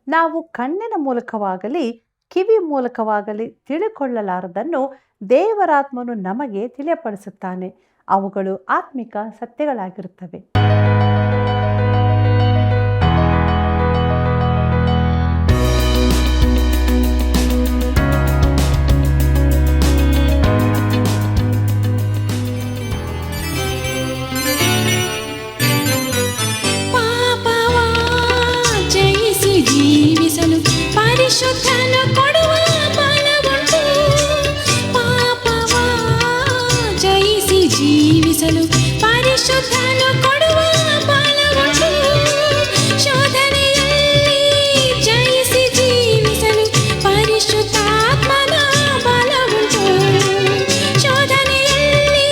ನಾವು ಕಣ್ಣಿನ ಮೂಲಕವಾಗಲಿ ಕಿವಿ ಮೂಲಕವಾಗಲಿ ತಿಳಿಕೊಳ್ಳಲಾರದನ್ನು ದೇವರಾತ್ಮನು ನಮಗೆ ತಿಳಿಯಪಡಿಸುತ್ತಾನೆ. ಅವುಗಳು ಆತ್ಮಿಕ ಸತ್ಯಗಳಾಗಿರುತ್ತವೆ. ಪರಿಶುದ್ಧನು ಕೊಡುವ ಬಲವುಂಟು. ಪಾಪವ ಜಯಿಸಿ ಜೀವಿಸಲು ಪರಿಶುದ್ಧನು ಕೊಡುವ ಬಲವುಂಟು. ಶೋಧನೆಯಲ್ಲಿ ಜಯಿಸಿ ಜೀವಿಸಲು ಪರಿಶುದ್ಧಾತ್ಮನ ಬಲವುಂಟು. ಶೋಧನೆಯಲ್ಲಿ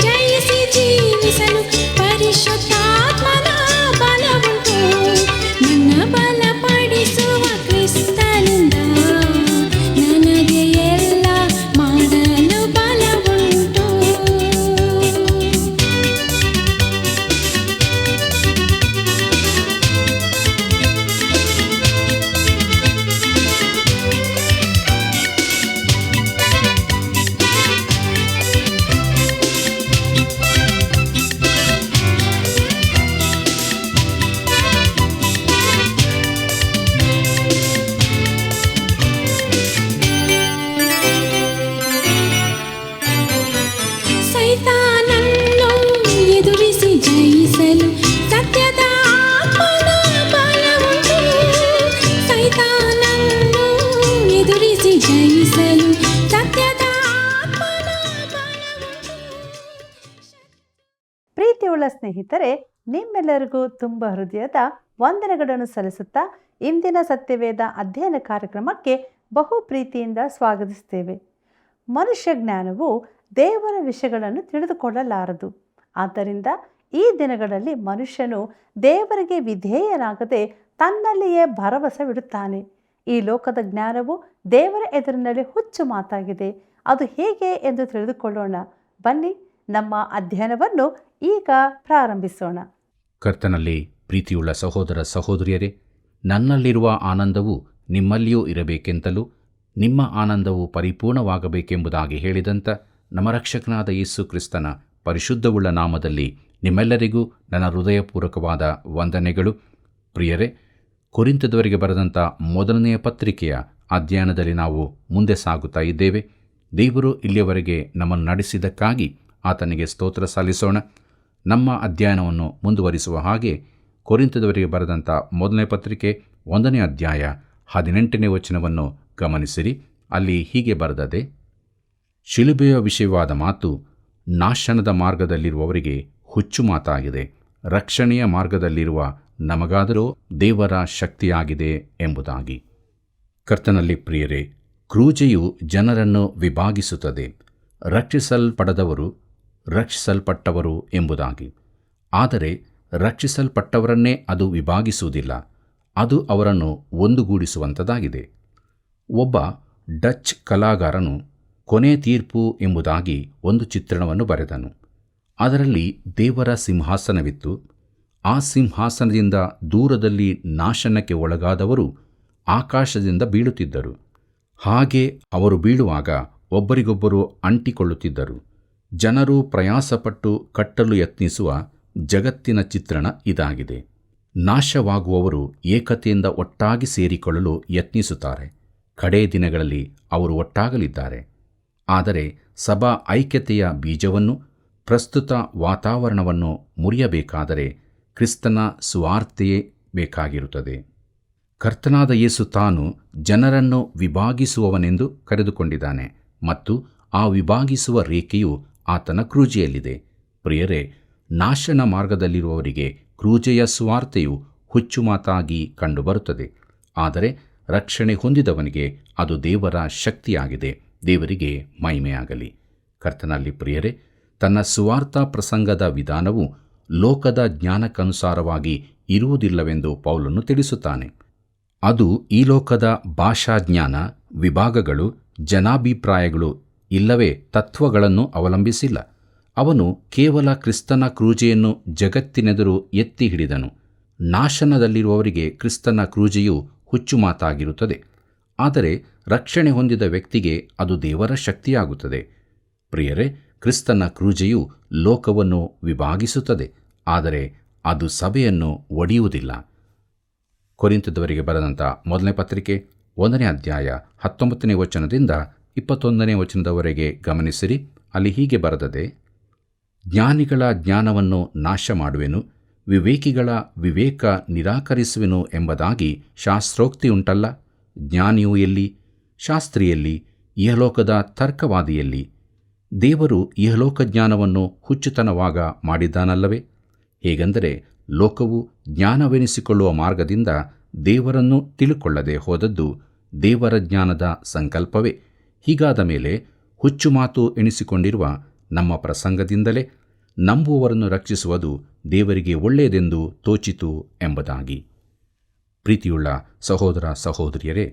ಜಯಿಸಿ ಜೀವಿಸಲು ಪರಿಶುದ್ಧಾತ್ಮನ ಬಲವುಂಟು. ನನ್ನ ಬಲಪಡಿಸುವ ಕ್ರಿಸ್ತನಿಂದ ನನಗೆ ಎಲ್ಲ ಮಾಡಲು ಬಲವುಂಟು. ಸೈತಾನನ್ನು ಎದುರಿಸಿ ಜಯಿಸಲು ಸತ್ಯದ ಆತ್ಮನ ಬಲವುಂಟು. ಸೈತಾನನ್ನು ಎದುರಿಸಿ ಜಯಿಸಲು ಸತ್ಯದ ಆತ್ಮನ ಬಲವುಂಟು. ಪ್ರೀತಿಯುಳ್ಳ ಸ್ನೇಹಿತರೆ, ನಿಮ್ಮೆಲ್ಲರಿಗೂ ತುಂಬ ಹೃದಯದ ವಂದನೆಗಳನ್ನು ಸಲ್ಲಿಸುತ್ತಾ ಇಂದಿನ ಸತ್ಯವೇದ ಅಧ್ಯಯನ ಕಾರ್ಯಕ್ರಮಕ್ಕೆ ಬಹು ಪ್ರೀತಿಯಿಂದ ಸ್ವಾಗತಿಸುತ್ತೇವೆ. ಮನುಷ್ಯ ಜ್ಞಾನವು ದೇವರ ವಿಷಯಗಳನ್ನು ತಿಳಿದುಕೊಳ್ಳಲಾರದು. ಆದ್ದರಿಂದ ಈ ದಿನಗಳಲ್ಲಿ ಮನುಷ್ಯನು ದೇವರಿಗೆ ವಿಧೇಯನಾಗದೆ ತನ್ನಲ್ಲಿಯೇ ಭರವಸವಿಡುತ್ತಾನೆ. ಈ ಲೋಕದ ಜ್ಞಾನವು ದೇವರ ಎದುರಿನಲ್ಲಿ ಹುಚ್ಚು ಮಾತಾಗಿದೆ. ಅದು ಹೇಗೆ ಎಂದು ತಿಳಿದುಕೊಳ್ಳೋಣ. ಬನ್ನಿ, ನಮ್ಮ ಅಧ್ಯಯನವನ್ನು ಈಗ ಪ್ರಾರಂಭಿಸೋಣ. ಕರ್ತನಲ್ಲಿ ಪ್ರೀತಿಯುಳ್ಳ ಸಹೋದರ ಸಹೋದರಿಯರೇ, ನನ್ನಲ್ಲಿರುವ ಆನಂದವು ನಿಮ್ಮಲ್ಲಿಯೂ ಇರಬೇಕೆಂತಲೂ ನಿಮ್ಮ ಆನಂದವು ಪರಿಪೂರ್ಣವಾಗಬೇಕೆಂಬುದಾಗಿ ಹೇಳಿದಂಥ ನಮ್ಮ ರಕ್ಷಕನಾದ ಯೇಸು ಕ್ರಿಸ್ತನ ಪರಿಶುದ್ಧವುಳ್ಳ ನಾಮದಲ್ಲಿ ನಿಮ್ಮೆಲ್ಲರಿಗೂ ನನ್ನ ಹೃದಯಪೂರ್ವಕವಾದ ವಂದನೆಗಳು. ಪ್ರಿಯರೇ, ಕೊರಿಂಥದವರಿಗೆ ಬರೆದಂಥ ಮೊದಲನೆಯ ಪತ್ರಿಕೆಯ ಅಧ್ಯಯನದಲ್ಲಿ ನಾವು ಮುಂದೆ ಸಾಗುತ್ತಾ ಇದ್ದೇವೆ. ದೇವರು ಇಲ್ಲಿಯವರೆಗೆ ನಮ್ಮನ್ನು ನಡೆಸಿದ್ದಕ್ಕಾಗಿ ಆತನಿಗೆ ಸ್ತೋತ್ರ ಸಲ್ಲಿಸೋಣ. ನಮ್ಮ ಅಧ್ಯಯನವನ್ನು ಮುಂದುವರಿಸುವ ಹಾಗೆ ಕೊರಿಂಥದವರಿಗೆ ಬರೆದಂಥ ಮೊದಲನೇ ಪತ್ರಿಕೆ 1ನೇ ಅಧ್ಯಾಯ 18ನೇ ವಚನವನ್ನು ಗಮನಿಸಿರಿ. ಅಲ್ಲಿ ಹೀಗೆ ಬರೆದದೆ: ಶಿಲುಬೆಯ ವಿಷಯವಾದ ಮಾತು ನಾಶನದ ಮಾರ್ಗದಲ್ಲಿರುವವರಿಗೆ ಹುಚ್ಚು ಮಾತಾಗಿದೆ, ರಕ್ಷಣೆಯ ಮಾರ್ಗದಲ್ಲಿರುವ ನಮಗಾದರೂ ದೇವರ ಶಕ್ತಿಯಾಗಿದೆ ಎಂಬುದಾಗಿ. ಕರ್ತನಲ್ಲಿ ಪ್ರಿಯರೇ, ಕ್ರೂಜೆಯು ಜನರನ್ನು ವಿಭಾಗಿಸುತ್ತದೆ, ರಕ್ಷಿಸಲ್ಪಡದವರು ರಕ್ಷಿಸಲ್ಪಟ್ಟವರು ಎಂಬುದಾಗಿ. ಆದರೆ ರಕ್ಷಿಸಲ್ಪಟ್ಟವರನ್ನೇ ಅದು ವಿಭಾಗಿಸುವುದಿಲ್ಲ, ಅದು ಅವರನ್ನು ಒಂದುಗೂಡಿಸುವಂಥದ್ದಾಗಿದೆ. ಒಬ್ಬ ಡಚ್ ಕಲಾಗಾರನು ಕೊನೆ ತೀರ್ಪು ಎಂಬುದಾಗಿ ಒಂದು ಚಿತ್ರಣವನ್ನು ಬರೆದನು. ಅದರಲ್ಲಿ ದೇವರ ಸಿಂಹಾಸನವಿತ್ತು. ಆ ಸಿಂಹಾಸನದಿಂದ ದೂರದಲ್ಲಿ ನಾಶನಕ್ಕೆ ಒಳಗಾದವರು ಆಕಾಶದಿಂದ ಬೀಳುತ್ತಿದ್ದರು. ಹಾಗೆ ಅವರು ಬೀಳುವಾಗ ಒಬ್ಬರಿಗೊಬ್ಬರು ಅಂಟಿಕೊಳ್ಳುತ್ತಿದ್ದರು. ಜನರು ಪ್ರಯಾಸಪಟ್ಟು ಕಟ್ಟಲು ಯತ್ನಿಸುವ ಜಗತ್ತಿನ ಚಿತ್ರಣ ಇದಾಗಿದೆ. ನಾಶವಾಗುವವರು ಏಕತೆಯಿಂದ ಒಟ್ಟಾಗಿ ಸೇರಿಕೊಳ್ಳಲು ಯತ್ನಿಸುತ್ತಾರೆ. ಕಡೇ ದಿನಗಳಲ್ಲಿ ಅವರು ಒಟ್ಟಾಗಲಿದ್ದಾರೆ. ಆದರೆ ಸಭಾ ಐಕ್ಯತೆಯ ಬೀಜವನ್ನು, ಪ್ರಸ್ತುತ ವಾತಾವರಣವನ್ನು ಮುರಿಯಬೇಕಾದರೆ ಕ್ರಿಸ್ತನ ಸುವಾರ್ತೆಯೇ ಬೇಕಾಗಿರುತ್ತದೆ. ಕರ್ತನಾದ ಯೇಸು ತಾನು ಜನರನ್ನು ವಿಭಾಗಿಸುವವನೆಂದು ಕರೆದುಕೊಂಡಿದ್ದಾನೆ ಮತ್ತು ಆ ವಿಭಾಗಿಸುವ ರೇಖೆಯು ಆತನ ಕ್ರೂಜೆಯಲ್ಲಿದೆ. ಪ್ರಿಯರೇ, ನಾಶನ ಮಾರ್ಗದಲ್ಲಿರುವವರಿಗೆ ಕ್ರೂಜೆಯ ಸುವಾರ್ತೆಯು ಹುಚ್ಚುಮಾತಾಗಿ ಕಂಡುಬರುತ್ತದೆ. ಆದರೆ ರಕ್ಷಣೆ ಹೊಂದಿದವನಿಗೆ ಅದು ದೇವರ ಶಕ್ತಿಯಾಗಿದೆ. ದೇವರಿಗೆ ಮಹಿಮೆಯಾಗಲಿ. ಕರ್ತನಲ್ಲಿ ಪ್ರಿಯರೇ, ತನ್ನ ಸುವಾರ್ತಾ ಪ್ರಸಂಗದ ವಿಧಾನವು ಲೋಕದ ಜ್ಞಾನಕ್ಕನುಸಾರವಾಗಿ ಇರುವುದಿಲ್ಲವೆಂದು ಪೌಲನು ತಿಳಿಸುತ್ತಾನೆ. ಅದು ಈ ಲೋಕದ ಭಾಷಾಜ್ಞಾನ, ವಿಭಾಗಗಳು, ಜನಾಭಿಪ್ರಾಯಗಳು ಇಲ್ಲವೇ ತತ್ವಗಳನ್ನು ಅವಲಂಬಿಸಿಲ್ಲ. ಅವನು ಕೇವಲ ಕ್ರಿಸ್ತನ ಕ್ರೂಜೆಯನ್ನು ಜಗತ್ತಿನೆದುರು ಎತ್ತಿ ಹಿಡಿದನು. ನಾಶನದಲ್ಲಿರುವವರಿಗೆ ಕ್ರಿಸ್ತನ ಕ್ರೂಜೆಯು ಹುಚ್ಚು ಮಾತಾಗಿರುತ್ತದೆ. ಆದರೆ ರಕ್ಷಣೆ ಹೊಂದಿದ ವ್ಯಕ್ತಿಗೆ ಅದು ದೇವರ ಶಕ್ತಿಯಾಗುತ್ತದೆ. ಪ್ರಿಯರೇ, ಕ್ರಿಸ್ತನ ಕ್ರೂಜೆಯು ಲೋಕವನ್ನು ವಿಭಾಗಿಸುತ್ತದೆ, ಆದರೆ ಅದು ಸಭೆಯನ್ನು ಒಡೆಯುವುದಿಲ್ಲ. ಕೊರಿಂಥದವರಿಗೆ ಬರೆದಂಥ ಮೊದಲನೇ ಪತ್ರಿಕೆ 1ನೇ ಅಧ್ಯಾಯ 19ನೇ ವಚನದಿಂದ 21ನೇ ವಚನದವರೆಗೆ ಗಮನಿಸಿರಿ. ಅಲ್ಲಿ ಹೀಗೆ ಬರೆದದೆ: ಜ್ಞಾನಿಗಳ ಜ್ಞಾನವನ್ನು ನಾಶ ಮಾಡುವೆನು, ವಿವೇಕಿಗಳ ವಿವೇಕ ನಿರಾಕರಿಸುವೆನು ಎಂಬುದಾಗಿ ಶಾಸ್ತ್ರೋಕ್ತಿಯುಂಟಲ್ಲ. ಜ್ಞಾನಿಯು ಎಲ್ಲಿ? ಶಾಸ್ತ್ರಿಯಲ್ಲಿ? ಇಹಲೋಕದ ತರ್ಕವಾದಿಯಲ್ಲಿ? ದೇವರು ಇಹಲೋಕ ಜ್ಞಾನವನ್ನು ಹುಚ್ಚುತನವಾಗ ಮಾಡಿದ್ದಾನಲ್ಲವೇ? ಹೇಗೆಂದರೆ ಲೋಕವು ಜ್ಞಾನವೆನಿಸಿಕೊಳ್ಳುವ ಮಾರ್ಗದಿಂದ ದೇವರನ್ನು ತಿಳುಕೊಳ್ಳದೆ ಹೋದದ್ದು ದೇವರ ಜ್ಞಾನದ ಸಂಕಲ್ಪವೇ. ಹೀಗಾದ ಮೇಲೆ ಹುಚ್ಚು ಮಾತು ಎಣಿಸಿಕೊಂಡಿರುವ ನಮ್ಮ ಪ್ರಸಂಗದಿಂದಲೇ ನಂಬುವವರನ್ನು ರಕ್ಷಿಸುವುದು ದೇವರಿಗೆ ಒಳ್ಳೆಯದೆಂದು ತೋಚಿತು ಎಂಬುದಾಗಿ. ಪ್ರೀತಿಯುಳ್ಳ ಸಹೋದರ ಸಹೋದರಿಯರೇ,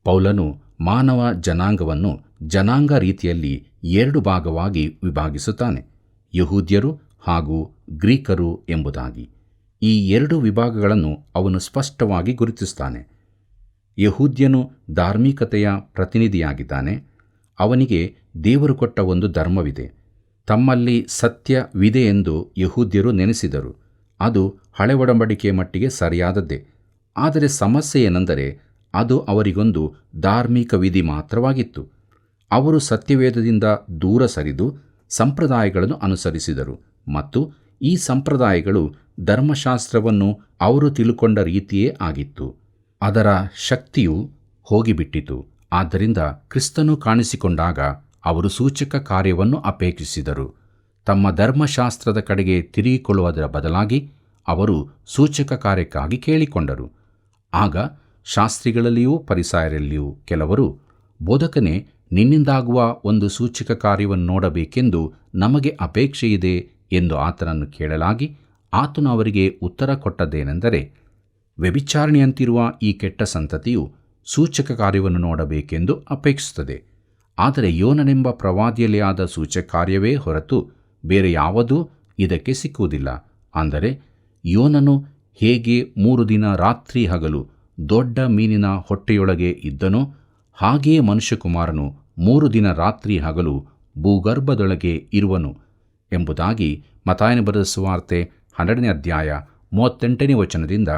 ಪೌಲನು ಮಾನವ ಜನಾಂಗವನ್ನು ಜನಾಂಗ ರೀತಿಯಲ್ಲಿ 2 ಭಾಗವಾಗಿ ವಿಭಾಗಿಸುತ್ತಾನೆ, ಯಹೂದ್ಯರು ಹಾಗೂ ಗ್ರೀಕರು ಎಂಬುದಾಗಿ. ಈ 2 ವಿಭಾಗಗಳನ್ನು ಅವನು ಸ್ಪಷ್ಟವಾಗಿ ಗುರುತಿಸುತ್ತಾನೆ. ಯಹೂದ್ಯನು ಧಾರ್ಮಿಕತೆಯ ಪ್ರತಿನಿಧಿಯಾಗಿದ್ದಾನೆ. ಅವನಿಗೆ ದೇವರು ಕೊಟ್ಟ ಒಂದು ಧರ್ಮವಿದೆ. ತಮ್ಮಲ್ಲಿ ಸತ್ಯವಿದೆ ಎಂದು ಯಹೂದ್ಯರು ನೆನೆಸಿದರು. ಅದು ಹಳೆ ಒಡಂಬಡಿಕೆಯ ಮಟ್ಟಿಗೆ ಸರಿಯಾದದ್ದೇ. ಆದರೆ ಸಮಸ್ಯೆ ಏನೆಂದರೆ ಅದು ಅವರಿಗೊಂದು ಧಾರ್ಮಿಕ ವಿಧಿ ಮಾತ್ರವಾಗಿತ್ತು. ಅವರು ಸತ್ಯವೇದದಿಂದ ದೂರ ಸರಿದು ಸಂಪ್ರದಾಯಗಳನ್ನು ಅನುಸರಿಸಿದರು ಮತ್ತು ಈ ಸಂಪ್ರದಾಯಗಳು ಧರ್ಮಶಾಸ್ತ್ರವನ್ನು ಅವರು ತಿಳುಕೊಂಡ ರೀತಿಯೇ ಆಗಿತ್ತು. ಅದರ ಶಕ್ತಿಯು ಹೋಗಿಬಿಟ್ಟಿತು. ಆದ್ದರಿಂದ ಕ್ರಿಸ್ತನು ಕಾಣಿಸಿಕೊಂಡಾಗ ಅವರು ಸೂಚಕ ಕಾರ್ಯವನ್ನು ಅಪೇಕ್ಷಿಸಿದರು. ತಮ್ಮ ಧರ್ಮಶಾಸ್ತ್ರದ ಕಡೆಗೆ ತಿರುಗಿಕೊಳ್ಳುವುದರ ಬದಲಾಗಿ ಅವರು ಸೂಚಕ ಕಾರ್ಯಕ್ಕಾಗಿ ಕೇಳಿಕೊಂಡರು. ಆಗ ಶಾಸ್ತ್ರಿಗಳಲ್ಲಿಯೂ ಫರಿಸಾಯರಲ್ಲಿಯೂ ಕೆಲವರು, ಬೋಧಕನೇ, ನಿನ್ನಿಂದಾಗುವ ಒಂದು ಸೂಚಕ ಕಾರ್ಯವನ್ನು ನೋಡಬೇಕೆಂದು ನಮಗೆ ಅಪೇಕ್ಷೆಯಿದೆ ಎಂದು ಆತನನ್ನು ಕೇಳಲಾಗಿ, ಆತನು ಅವರಿಗೆ ಉತ್ತರ ಕೊಟ್ಟದ್ದೇನೆಂದರೆ, ವ್ಯಭಿಚಾರಣೆಯಂತಿರುವ ಈ ಕೆಟ್ಟ ಸಂತತಿಯು ಸೂಚಕ ಕಾರ್ಯವನ್ನು ನೋಡಬೇಕೆಂದು ಅಪೇಕ್ಷಿಸುತ್ತದೆ. ಆದರೆ ಯೋನನೆಂಬ ಪ್ರವಾದಿಯಲ್ಲಿ ಆದ ಸೂಚಕ ಕಾರ್ಯವೇ ಹೊರತು ಬೇರೆ ಯಾವುದೂ ಇದಕ್ಕೆ ಸಿಕ್ಕುವುದಿಲ್ಲ. ಅಂದರೆ ಯೋನನು ಹೇಗೆ 3 ದಿನ ರಾತ್ರಿ ಹಗಲು ದೊಡ್ಡ ಮೀನಿನ ಹೊಟ್ಟೆಯೊಳಗೆ ಇದ್ದನೋ, ಹಾಗೆಯೇ ಮನುಷ್ಯಕುಮಾರನು 3 ದಿನ ರಾತ್ರಿ ಹಗಲು ಭೂಗರ್ಭದೊಳಗೆ ಇರುವನು ಎಂಬುದಾಗಿ ಮತ್ತಾಯನ ಬರೆದ ಸುವಾರ್ತೆ 12ನೇ ಅಧ್ಯಾಯ 38ನೇ ವಚನದಿಂದ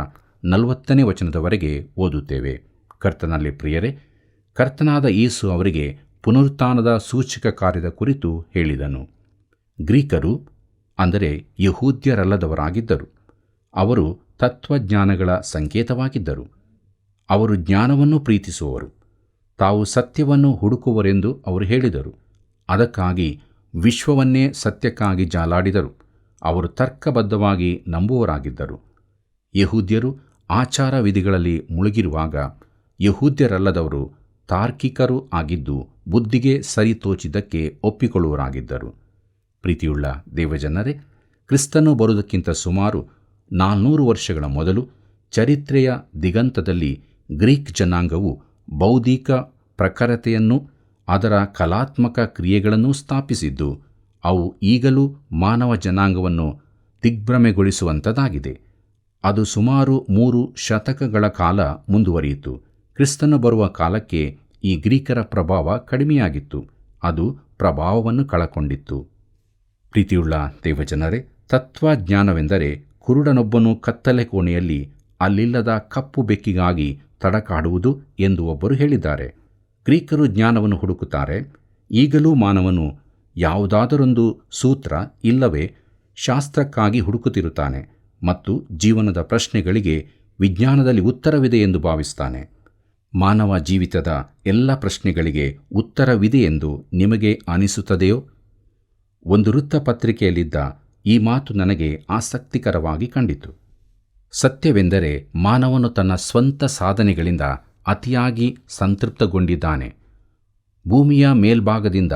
40ನೇ ವಚನದವರೆಗೆ ಓದುತ್ತೇವೆ. ಕರ್ತನಲ್ಲಿ ಪ್ರಿಯರೇ, ಕರ್ತನಾದ ಯೇಸು ಅವರಿಗೆ ಪುನರುತ್ಥಾನದ ಸೂಚಕ ಕಾರ್ಯದ ಕುರಿತು ಹೇಳಿದನು. ಗ್ರೀಕರು ಅಂದರೆ ಯಹೂದ್ಯರಲ್ಲದವರಾಗಿದ್ದರು. ಅವರು ತತ್ವಜ್ಞಾನಗಳ ಸಂಕೇತವಾಗಿದ್ದರು. ಅವರು ಜ್ಞಾನವನ್ನು ಪ್ರೀತಿಸುವವರು, ತಾವು ಸತ್ಯವನ್ನು ಹುಡುಕುವರೆಂದು ಅವರು ಹೇಳಿದರು. ಅದಕ್ಕಾಗಿ ವಿಶ್ವವನ್ನೇ ಸತ್ಯಕ್ಕಾಗಿ ಜಾಲಾಡಿದರು. ಅವರು ತರ್ಕಬದ್ಧವಾಗಿ ನಂಬುವವರಾಗಿದ್ದರು. ಯಹೂದ್ಯರು ಆಚಾರ ವಿಧಿಗಳಲ್ಲಿ ಮುಳುಗಿರುವಾಗ ಯಹೂದ್ಯರಲ್ಲದವರು ತಾರ್ಕಿಕರು ಆಗಿದ್ದು ಬುದ್ಧಿಗೆ ಸರಿ ತೋಚಿದ್ದಕ್ಕೆ ಒಪ್ಪಿಕೊಳ್ಳುವರಾಗಿದ್ದರು. ಪ್ರೀತಿಯುಳ್ಳ ದೇವಜನರೇ, ಕ್ರಿಸ್ತನು ಬರುವುದಕ್ಕಿಂತ ಸುಮಾರು 400 ವರ್ಷಗಳ ಮೊದಲು ಚರಿತ್ರೆಯ ದಿಗಂತದಲ್ಲಿ ಗ್ರೀಕ್ ಜನಾಂಗವು ಬೌದ್ಧಿಕ ಪ್ರಖರತೆಯನ್ನು, ಅದರ ಕಲಾತ್ಮಕ ಕ್ರಿಯೆಗಳನ್ನು ಸ್ಥಾಪಿಸಿದ್ದು ಅವು ಈಗಲೂ ಮಾನವ ಜನಾಂಗವನ್ನು ದಿಗ್ಭ್ರಮೆಗೊಳಿಸುವಂಥದ್ದಾಗಿದೆ. ಅದು ಸುಮಾರು 3 ಶತಕಗಳ ಕಾಲ ಮುಂದುವರಿಯಿತು. ಕ್ರಿಸ್ತನು ಬರುವ ಕಾಲಕ್ಕೆ ಈ ಗ್ರೀಕರ ಪ್ರಭಾವ ಕಡಿಮೆಯಾಗಿತ್ತು. ಅದು ಪ್ರಭಾವವನ್ನು ಕಳಕೊಂಡಿತ್ತು. ಪ್ರೀತಿಯುಳ್ಳ ದೇವಜನರೇ, ತತ್ವಜ್ಞಾನವೆಂದರೆ ಕುರುಡನೊಬ್ಬನು ಕತ್ತಲೆ ಕೋಣೆಯಲ್ಲಿ ಅಲ್ಲಿಲ್ಲದ ಕಪ್ಪು ಬೆಕ್ಕಿಗಾಗಿ ತಡಕಾಡುವುದು ಎಂದು ಒಬ್ಬರು ಹೇಳಿದ್ದಾರೆ. ಗ್ರೀಕರು ಜ್ಞಾನವನ್ನು ಹುಡುಕುತ್ತಾರೆ. ಈಗಲೂ ಮಾನವನು ಯಾವುದಾದರೊಂದು ಸೂತ್ರ ಇಲ್ಲವೇ ಶಾಸ್ತ್ರಕ್ಕಾಗಿ ಹುಡುಕುತ್ತಿರುತ್ತಾನೆ ಮತ್ತು ಜೀವನದ ಪ್ರಶ್ನೆಗಳಿಗೆ ವಿಜ್ಞಾನದಲ್ಲಿ ಉತ್ತರವಿದೆ ಎಂದು ಭಾವಿಸ್ತಾನೆ. ಮಾನವ ಜೀವಿತದ ಎಲ್ಲ ಪ್ರಶ್ನೆಗಳಿಗೆ ಉತ್ತರವಿದೆ ಎಂದು ನಿಮಗೆ ಅನಿಸುತ್ತದೆಯೋ? ಒಂದು ವೃತ್ತಪತ್ರಿಕೆಯಲ್ಲಿದ್ದ ಈ ಮಾತು ನನಗೆ ಆಸಕ್ತಿಕರವಾಗಿ ಕಂಡಿತು. ಸತ್ಯವೆಂದರೆ ಮಾನವನು ತನ್ನ ಸ್ವಂತ ಸಾಧನೆಗಳಿಂದ ಅತಿಯಾಗಿ ಸಂತೃಪ್ತಗೊಂಡಿದ್ದಾನೆ. ಭೂಮಿಯ ಮೇಲ್ಭಾಗದಿಂದ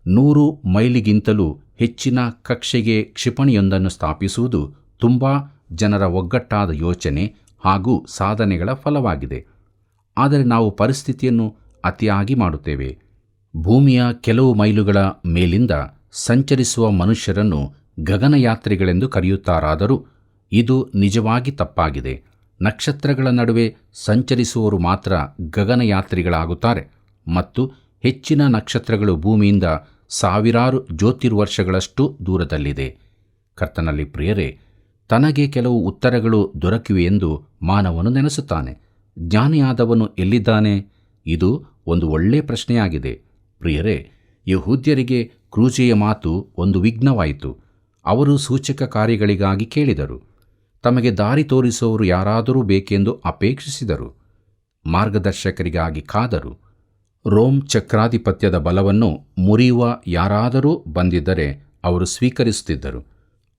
100 ಮೈಲಿಗಿಂತಲೂ ಹೆಚ್ಚಿನ ಕಕ್ಷೆಗೆ ಕ್ಷಿಪಣಿಯೊಂದನ್ನು ಸ್ಥಾಪಿಸುವುದು ತುಂಬ ಜನರ ಒಗ್ಗಟ್ಟಾದ ಯೋಚನೆ ಹಾಗೂ ಸಾಧನೆಗಳ ಫಲವಾಗಿದೆ. ಆದರೆ ನಾವು ಪರಿಸ್ಥಿತಿಯನ್ನು ಅತಿಯಾಗಿ ಮಾಡುತ್ತೇವೆ. ಭೂಮಿಯ ಕೆಲವು ಮೈಲುಗಳ ಮೇಲಿಂದ ಸಂಚರಿಸುವ ಮನುಷ್ಯರನ್ನು ಗಗನಯಾತ್ರಿಗಳೆಂದು ಕರೆಯುತ್ತಾರಾದರೂ ಇದು ನಿಜವಾಗಿ ತಪ್ಪಾಗಿದೆ. ನಕ್ಷತ್ರಗಳ ನಡುವೆ ಸಂಚರಿಸುವವರು ಮಾತ್ರ ಗಗನಯಾತ್ರಿಗಳಾಗುತ್ತಾರೆ ಮತ್ತು ಹೆಚ್ಚಿನ ನಕ್ಷತ್ರಗಳು ಭೂಮಿಯಿಂದ ಸಾವಿರಾರು ಜ್ಯೋತಿರ್ವರ್ಷಗಳಷ್ಟು ದೂರದಲ್ಲಿದೆ. ಕರ್ತನಲ್ಲಿ ಪ್ರಿಯರೇ, ತನಗೆ ಕೆಲವು ಉತ್ತರಗಳು ದೊರಕಿವೆಯೆಂದು ಮಾನವನು ನೆನೆಸುತ್ತಾನೆ. ಜ್ಞಾನಿಯಾದವನು ಎಲ್ಲಿದ್ದಾನೆ? ಇದು ಒಂದು ಒಳ್ಳೆಯ ಪ್ರಶ್ನೆಯಾಗಿದೆ. ಪ್ರಿಯರೇ, ಯಹೂದ್ಯರಿಗೆ ಕ್ರೂಜೆಯ ಮಾತು ಒಂದು ವಿಘ್ನವಾಯಿತು. ಅವರು ಸೂಚಕ ಕಾರ್ಯಗಳಿಗಾಗಿ ಕೇಳಿದರು. ತಮಗೆ ದಾರಿ ತೋರಿಸುವವರು ಯಾರಾದರೂ ಬೇಕೆಂದು ಅಪೇಕ್ಷಿಸಿದರು. ಮಾರ್ಗದರ್ಶಕರಿಗಾಗಿ ಕಾದರು. ರೋಮ್ ಚಕ್ರಾಧಿಪತ್ಯದ ಬಲವನ್ನು ಮುರಿಯುವ ಯಾರಾದರೂ ಬಂದಿದ್ದರೆ ಅವರು ಸ್ವೀಕರಿಸುತ್ತಿದ್ದರು.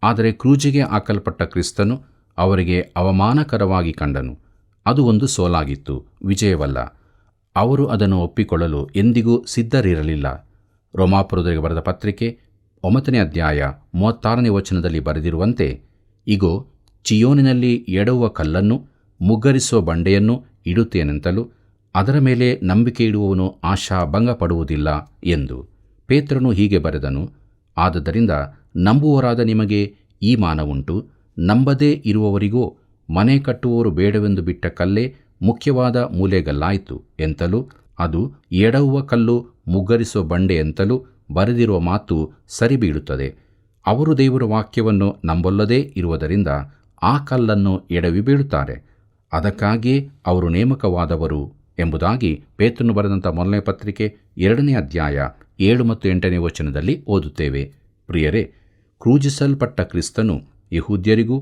ಆದರೆ ಕ್ರೂಜೆಗೆ ಹಾಕಲ್ಪಟ್ಟ ಕ್ರಿಸ್ತನು ಅವರಿಗೆ ಅವಮಾನಕರವಾಗಿ ಕಂಡನು. ಅದು ಒಂದು ಸೋಲಾಗಿತ್ತು, ವಿಜಯವಲ್ಲ. ಅವರು ಅದನ್ನು ಒಪ್ಪಿಕೊಳ್ಳಲು ಎಂದಿಗೂ ಸಿದ್ಧರಿರಲಿಲ್ಲ. ರೋಮಾಪುರದವರಿಗೆ ಬರೆದ ಪತ್ರಿಕೆ 9ನೇ ಅಧ್ಯಾಯ 36ನೇ ವಚನದಲ್ಲಿ ಬರೆದಿರುವಂತೆ, ಇಗೋ, ಚಿಯೋನಿನಲ್ಲಿ ಎಡವುವ ಕಲ್ಲನ್ನು, ಮುಗ್ಗರಿಸುವ ಬಂಡೆಯನ್ನು ಇಡುತ್ತೇನೆಂತಲೂ ಅದರ ಮೇಲೆ ನಂಬಿಕೆ ಇಡುವವನು ಆಶಾಭಂಗಪಡುವುದಿಲ್ಲ ಎಂದು ಪೇತ್ರನು ಹೀಗೆ ಬರೆದನು. ಆದುದರಿಂದ ನಂಬುವವರಾದ ನಿಮಗೆ ಈ ಮಾನವುಂಟು. ನಂಬದೇ ಇರುವವರಿಗೋ ಮನೆ ಕಟ್ಟುವವರು ಬೇಡವೆಂದು ಬಿಟ್ಟ ಕಲ್ಲೇ ಮುಖ್ಯವಾದ ಮೂಲೆಗಲ್ಲಾಯಿತು ಎಂತಲೂ ಅದು ಎಡವುವ ಕಲ್ಲು, ಮುಗ್ಗರಿಸುವ ಬಂಡೆ ಎಂತಲೂ ಬರೆದಿರುವ ಮಾತು ಸರಿಬೀಳುತ್ತದೆ. ಅವರು ದೇವರ ವಾಕ್ಯವನ್ನು ನಂಬೊಲ್ಲದೇ ಇರುವುದರಿಂದ ಆ ಕಲ್ಲನ್ನು ಎಡವಿ ಬೀಳುತ್ತಾರೆ. ಅದಕ್ಕಾಗಿಯೇ ಅವರು ನೇಮಕವಾದವರು ಎಂಬುದಾಗಿ ಪೇತ್ರನು ಬರೆದಂಥ 1ನೇ ಪತ್ರಿಕೆ 2ನೇ ಅಧ್ಯಾಯ 7 ಮತ್ತು 8ನೇ ವಚನದಲ್ಲಿ ಓದುತ್ತೇವೆ. ಪ್ರಿಯರೇ, ಕ್ರೂಜಿಸಲ್ಪಟ್ಟ ಕ್ರಿಸ್ತನು ಯಹೂದ್ಯರಿಗೂ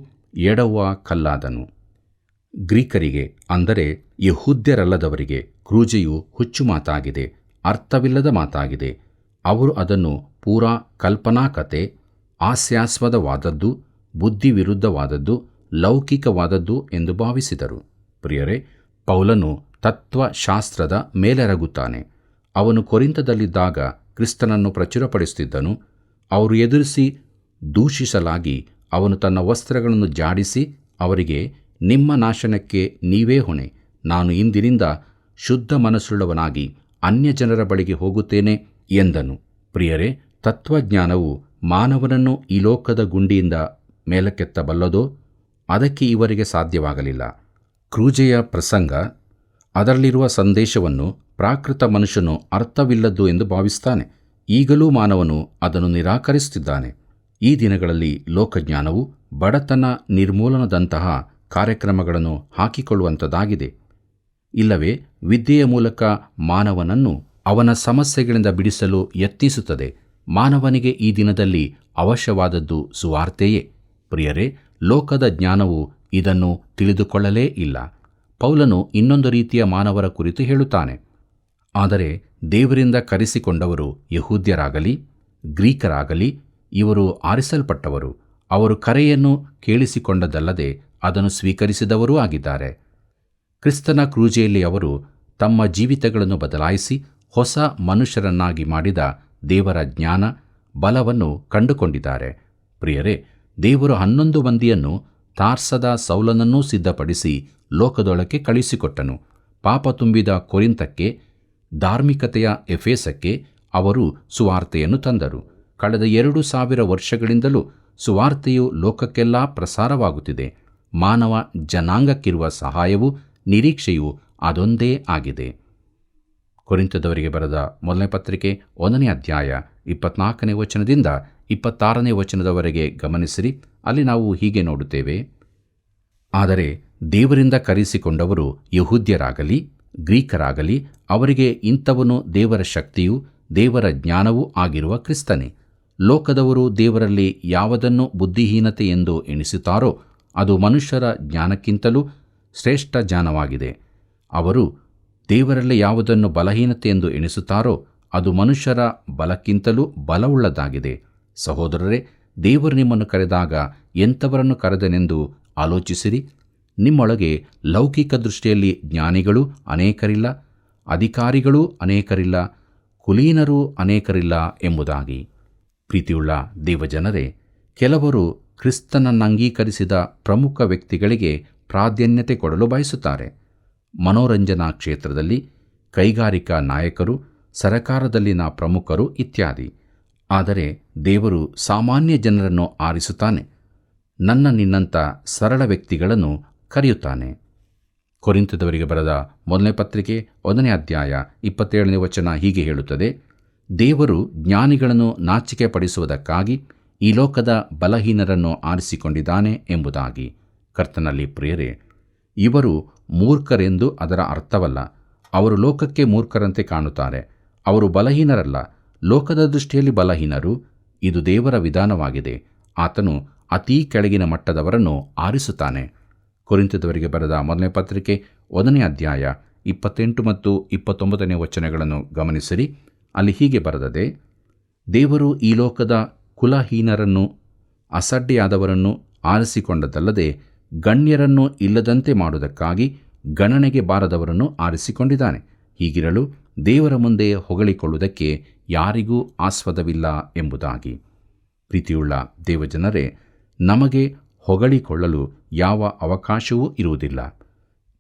ಎಡವುವ ಕಲ್ಲಾದನು. ಗ್ರೀಕರಿಗೆ, ಅಂದರೆ ಯಹೂದ್ಯರಲ್ಲದವರಿಗೆ, ಕ್ರೂಜೆಯು ಹುಚ್ಚು ಮಾತಾಗಿದೆ, ಅರ್ಥವಿಲ್ಲದ ಮಾತಾಗಿದೆ. ಅವರು ಅದನ್ನು ಪೂರಾ ಕಲ್ಪನಾಕತೆ, ಹಾಸ್ಯಾಸ್ಪದವಾದದ್ದು, ಬುದ್ಧಿವಿರುದ್ಧವಾದದ್ದು, ಲೌಕಿಕವಾದದ್ದು ಎಂದು ಭಾವಿಸಿದರು. ಪ್ರಿಯರೇ, ಪೌಲನು ತತ್ವಶಾಸ್ತ್ರದ ಮೇಲೆರಗುತ್ತಾನೆ. ಅವನು ಕೊರಿಂಥದಲ್ಲಿದ್ದಾಗ ಕ್ರಿಸ್ತನನ್ನು ಪ್ರಚುರಪಡಿಸುತ್ತಿದ್ದನು. ಅವರು ಎದುರಿಸಿ ದೂಷಿಸಲಾಗಿ ಅವನು ತನ್ನ ವಸ್ತ್ರಗಳನ್ನು ಜಾಡಿಸಿ ಅವರಿಗೆ, ನಿಮ್ಮ ನಾಶನಕ್ಕೆ ನೀವೇ ಹೊಣೆ. ನಾನು ಇಂದಿನಿಂದ ಶುದ್ಧ ಮನಸ್ಸುಳ್ಳವನಾಗಿ ಅನ್ಯಜನರ ಬಳಿಗೆ ಹೋಗುತ್ತೇನೆ ಎಂದನು. ಪ್ರಿಯರೇ, ತತ್ವಜ್ಞಾನವು ಮಾನವನನ್ನು ಈ ಲೋಕದ ಗುಂಡಿಯಿಂದ ಮೇಲಕ್ಕೆತ್ತಬಲ್ಲದೋ? ಅದಕ್ಕೆ ಇವರಿಗೆ ಸಾಧ್ಯವಾಗಲಿಲ್ಲ. ಕ್ರೂಜೆಯ ಪ್ರಸಂಗ, ಅದರಲ್ಲಿರುವ ಸಂದೇಶವನ್ನು ಪ್ರಾಕೃತ ಮನುಷ್ಯನು ಅರ್ಥವಿಲ್ಲದ್ದು ಎಂದು ಭಾವಿಸ್ತಾನೆ. ಈಗಲೂ ಮಾನವನು ಅದನ್ನು ನಿರಾಕರಿಸುತ್ತಿದ್ದಾನೆ. ಈ ದಿನಗಳಲ್ಲಿ ಲೋಕಜ್ಞಾನವು ಬಡತನ ನಿರ್ಮೂಲನದಂತಹ ಕಾರ್ಯಕ್ರಮಗಳನ್ನು ಹಾಕಿಕೊಳ್ಳುವಂಥದ್ದಾಗಿದೆ. ಇಲ್ಲವೇ ವಿದ್ಯೆಯ ಮೂಲಕ ಮಾನವನನ್ನು ಅವನ ಸಮಸ್ಯೆಗಳಿಂದ ಬಿಡಿಸಲು ಯತ್ನಿಸುತ್ತದೆ. ಮಾನವನಿಗೆ ಈ ದಿನದಲ್ಲಿ ಅವಶ್ಯವಾದದ್ದು ಸುವಾರ್ತೆಯೇ. ಪ್ರಿಯರೇ, ಲೋಕದ ಜ್ಞಾನವು ಇದನ್ನು ತಿಳಿದುಕೊಳ್ಳಲೇ ಇಲ್ಲ. ಪೌಲನು ಇನ್ನೊಂದು ರೀತಿಯ ಮಾನವರ ಕುರಿತು ಹೇಳುತ್ತಾನೆ. ಆದರೆ ದೇವರಿಂದ ಕರೆಸಿಕೊಂಡವರು ಯಹೂದ್ಯರಾಗಲಿ ಗ್ರೀಕರಾಗಲಿ ಇವರು ಆರಿಸಲ್ಪಟ್ಟವರು. ಅವರು ಕರೆಯನ್ನು ಕೇಳಿಸಿಕೊಂಡದ್ದಲ್ಲದೆ ಅದನ್ನು ಸ್ವೀಕರಿಸಿದವರೂ ಆಗಿದ್ದಾರೆ. ಕ್ರಿಸ್ತನ ಕ್ರೂಜೆಯಲ್ಲಿ ಅವರು ತಮ್ಮ ಜೀವಿತಗಳನ್ನು ಬದಲಾಯಿಸಿ ಹೊಸ ಮನುಷ್ಯರನ್ನಾಗಿ ಮಾಡಿದ ದೇವರ ಜ್ಞಾನ ಬಲವನ್ನು ಕಂಡುಕೊಂಡಿದ್ದಾರೆ. ಪ್ರಿಯರೇ, ದೇವರು 11 ಮಂದಿಯನ್ನು ತಾರ್ಸದ ಸೌಲನನ್ನೂ ಸಿದ್ಧಪಡಿಸಿ ಲೋಕದೊಳಕ್ಕೆ ಕಳುಹಿಸಿಕೊಟ್ಟನು. ಪಾಪ ತುಂಬಿದ ಕೊರಿಂಥಕ್ಕೆ, ಧಾರ್ಮಿಕತೆಯ ಎಫೆಸಕ್ಕೆ ಅವರು ಸುವಾರ್ತೆಯನ್ನು ತಂದರು. ಕಳೆದ 2000 ವರ್ಷಗಳಿಂದಲೂ ಸುವಾರ್ತೆಯು ಲೋಕಕ್ಕೆಲ್ಲ ಪ್ರಸಾರವಾಗುತ್ತಿದೆ. ಮಾನವ ಜನಾಂಗಕ್ಕಿರುವ ಸಹಾಯವೂ ನಿರೀಕ್ಷೆಯೂ ಅದೊಂದೇ ಆಗಿದೆ. ಕೊರಿಂಥದವರಿಗೆ ಬರೆದ 1ನೇ ಪತ್ರಿಕೆ 1ನೇ ಅಧ್ಯಾಯ 24ನೇ ವಚನದಿಂದ 26ನೇ ವಚನದವರೆಗೆ ಗಮನಿಸಿರಿ. ಅಲ್ಲಿ ನಾವು ಹೀಗೆ ನೋಡುತ್ತೇವೆ. ಆದರೆ ದೇವರಿಂದ ಕರೆಸಿಕೊಂಡವರು ಯಹೂದ್ಯರಾಗಲಿ ಗ್ರೀಕರಾಗಲಿ ಅವರಿಗೆ ಇಂಥವನು ದೇವರ ಶಕ್ತಿಯೂ ದೇವರ ಜ್ಞಾನವೂ ಆಗಿರುವ ಕ್ರಿಸ್ತನೇ. ಲೋಕದವರು ದೇವರಲ್ಲಿ ಯಾವುದನ್ನು ಬುದ್ಧಿಹೀನತೆ ಎಂದು ಎಣಿಸುತ್ತಾರೋ ಅದು ಮನುಷ್ಯರ ಜ್ಞಾನಕ್ಕಿಂತಲೂ ಶ್ರೇಷ್ಠ ಜ್ಞಾನವಾಗಿದೆ. ಅವರು ದೇವರಲ್ಲಿ ಯಾವುದನ್ನು ಬಲಹೀನತೆ ಎಂದು ಎಣಿಸುತ್ತಾರೋ ಅದು ಮನುಷ್ಯರ ಬಲಕ್ಕಿಂತಲೂ ಬಲವುಳ್ಳದ್ದಾಗಿದೆ. ಸಹೋದರರೇ, ದೇವರು ನಿಮ್ಮನ್ನು ಕರೆದಾಗ ಎಂಥವರನ್ನು ಕರೆದನೆಂದು ಆಲೋಚಿಸಿರಿ. ನಿಮ್ಮೊಳಗೆ ಲೌಕಿಕ ದೃಷ್ಟಿಯಲ್ಲಿ ಜ್ಞಾನಿಗಳೂ ಅನೇಕರಿಲ್ಲ, ಅಧಿಕಾರಿಗಳೂ ಅನೇಕರಿಲ್ಲ, ಕುಲೀನರೂ ಅನೇಕರಿಲ್ಲ ಎಂಬುದಾಗಿ. ಪ್ರೀತಿಯುಳ್ಳ ದೇವಜನರೇ, ಕೆಲವರು ಕ್ರಿಸ್ತನನ್ನಂಗೀಕರಿಸಿದ ಪ್ರಮುಖ ವ್ಯಕ್ತಿಗಳಿಗೆ ಪ್ರಾಧಾನ್ಯತೆ ಕೊಡಲು ಬಯಸುತ್ತಾರೆ. ಮನೋರಂಜನಾ ಕ್ಷೇತ್ರದಲ್ಲಿ ಕೈಗಾರಿಕಾ ನಾಯಕರು, ಸರಕಾರದಲ್ಲಿನ ಪ್ರಮುಖರು ಇತ್ಯಾದಿ. ಆದರೆ ದೇವರು ಸಾಮಾನ್ಯ ಜನರನ್ನು ಆರಿಸುತ್ತಾನೆ. ನಿನ್ನಂಥ ಸರಳ ವ್ಯಕ್ತಿಗಳನ್ನು ಕರೆಯುತ್ತಾನೆ. ಕೊರಿಂಥದವರಿಗೆ ಬರೆದ ಮೊದಲನೇ ಪತ್ರಿಕೆ 1ನೇ ಅಧ್ಯಾಯ 27ನೇ ವಚನ ಹೀಗೆ ಹೇಳುತ್ತದೆ, ದೇವರು ಜ್ಞಾನಿಗಳನ್ನು ನಾಚಿಕೆ ಪಡಿಸುವುದಕ್ಕಾಗಿ ಈ ಲೋಕದ ಬಲಹೀನರನ್ನು ಆರಿಸಿಕೊಂಡಿದ್ದಾನೆ ಎಂಬುದಾಗಿ. ಕರ್ತನಲ್ಲಿ ಪ್ರಿಯರೇ, ಇವರು ಮೂರ್ಖರೆಂದು ಅದರ ಅರ್ಥವಲ್ಲ. ಅವರು ಲೋಕಕ್ಕೆ ಮೂರ್ಖರಂತೆ ಕಾಣುತ್ತಾರೆ. ಅವರು ಬಲಹೀನರಲ್ಲ, ಲೋಕದ ದೃಷ್ಟಿಯಲ್ಲಿ ಬಲಹೀನರು. ಇದು ದೇವರ ವಿಧಾನವಾಗಿದೆ. ಆತನು ಅತೀ ಕೆಳಗಿನ ಮಟ್ಟದವರನ್ನು ಆರಿಸುತ್ತಾನೆ. ಕೊರಿಂಥದವರಿಗೆ ಬರೆದ ಮೊದಲನೇ ಪತ್ರಿಕೆ 1ನೇ ಅಧ್ಯಾಯ 28 ಮತ್ತು 29ನೇ ವಚನಗಳನ್ನು ಗಮನಿಸಿರಿ. ಅಲ್ಲಿ ಹೀಗೆ ಬರೆದದೆ, ದೇವರು ಈ ಲೋಕದ ಕುಲಹೀನರನ್ನು, ಅಸಡ್ಡೆಯಾದವರನ್ನು ಆರಿಸಿಕೊಂಡದ್ದಲ್ಲದೆ ಗಣ್ಯರನ್ನು ಇಲ್ಲದಂತೆ ಮಾಡುವುದಕ್ಕಾಗಿ ಗಣನೆಗೆ ಬಾರದವರನ್ನು ಆರಿಸಿಕೊಂಡಿದ್ದಾನೆ. ಹೀಗಿರಲು ದೇವರ ಮುಂದೆ ಹೊಗಳಿಕೊಳ್ಳುವುದಕ್ಕೆ ಯಾರಿಗೂ ಆಸ್ಪದವಿಲ್ಲ ಎಂಬುದಾಗಿ. ಪ್ರೀತಿಯುಳ್ಳ ದೇವಜನರೇ, ನಮಗೆ ಹೊಗಳಿಕೊಳ್ಳಲು ಯಾವ ಅವಕಾಶವೂ ಇರುವುದಿಲ್ಲ.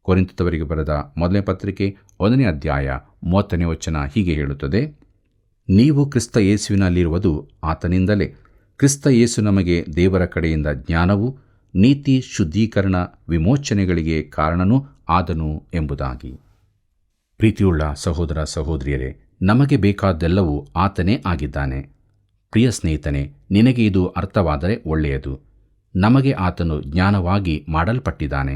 ಕೊರಿಂಥದವರಿಗೆ ಬರೆದ ಮೊದಲನೇ ಪತ್ರಿಕೆ 1ನೇ ಅಧ್ಯಾಯ 30ನೇ ವಚನ ಹೀಗೆ ಹೇಳುತ್ತದೆ, ನೀವು ಕ್ರಿಸ್ತ ಯೇಸುವಿನಲ್ಲಿರುವುದು ಆತನಿಂದಲೇ. ಕ್ರಿಸ್ತ ಯೇಸು ನಮಗೆ ದೇವರ ಕಡೆಯಿಂದ ಜ್ಞಾನವು, ನೀತಿ, ಶುದ್ಧೀಕರಣ, ವಿಮೋಚನೆಗಳಿಗೆ ಕಾರಣನೂ ಆದನು ಎಂಬುದಾಗಿ. ಪ್ರೀತಿಯುಳ್ಳ ಸಹೋದರ ಸಹೋದರಿಯರೇ, ನಮಗೆ ಬೇಕಾದ್ದೆಲ್ಲವೂ ಆತನೇ ಆಗಿದ್ದಾನೆ. ಪ್ರಿಯ ಸ್ನೇಹಿತನೇ, ನಿನಗೆ ಇದು ಅರ್ಥವಾದರೆ ಒಳ್ಳೆಯದು. ನಮಗೆ ಆತನು ಜ್ಞಾನವಾಗಿ ಮಾಡಲ್ಪಟ್ಟಿದ್ದಾನೆ.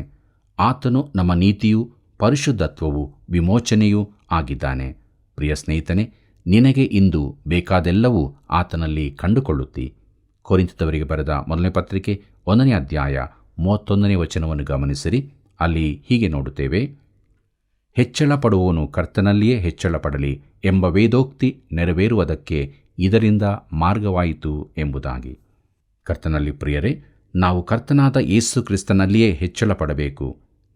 ಆತನು ನಮ್ಮ ನೀತಿಯೂ ಪರಿಶುದ್ಧತ್ವವೂ ವಿಮೋಚನೆಯೂ ಆಗಿದ್ದಾನೆ. ಪ್ರಿಯ ಸ್ನೇಹಿತನೇ, ನಿನಗೆ ಇಂದು ಬೇಕಾದೆಲ್ಲವೂ ಆತನಲ್ಲಿ ಕಂಡುಕೊಳ್ಳುತ್ತಿ. ಕೊರಿಂಥದವರಿಗೆ ಬರೆದ ಮೊದಲನೇ ಪತ್ರಿಕೆ 1ನೇ ಅಧ್ಯಾಯ 31ನೇ ವಚನವನ್ನು ಗಮನಿಸಿರಿ. ಅಲ್ಲಿ ಹೀಗೆ ನೋಡುತ್ತೇವೆ, ಹೆಚ್ಚಳ ಪಡುವವನು ಕರ್ತನಲ್ಲಿಯೇ ಹೆಚ್ಚಳ ಪಡಲಿ ಎಂಬ ವೇದೋಕ್ತಿ ನೆರವೇರುವುದಕ್ಕೆ ಇದರಿಂದ ಮಾರ್ಗವಾಯಿತು ಎಂಬುದಾಗಿ. ಕರ್ತನಲ್ಲಿ ಪ್ರಿಯರೇ, ನಾವು ಕರ್ತನಾದ ಯೇಸು ಕ್ರಿಸ್ತನಲ್ಲಿಯೇ ಹೆಚ್ಚಳ ಪಡಬೇಕು.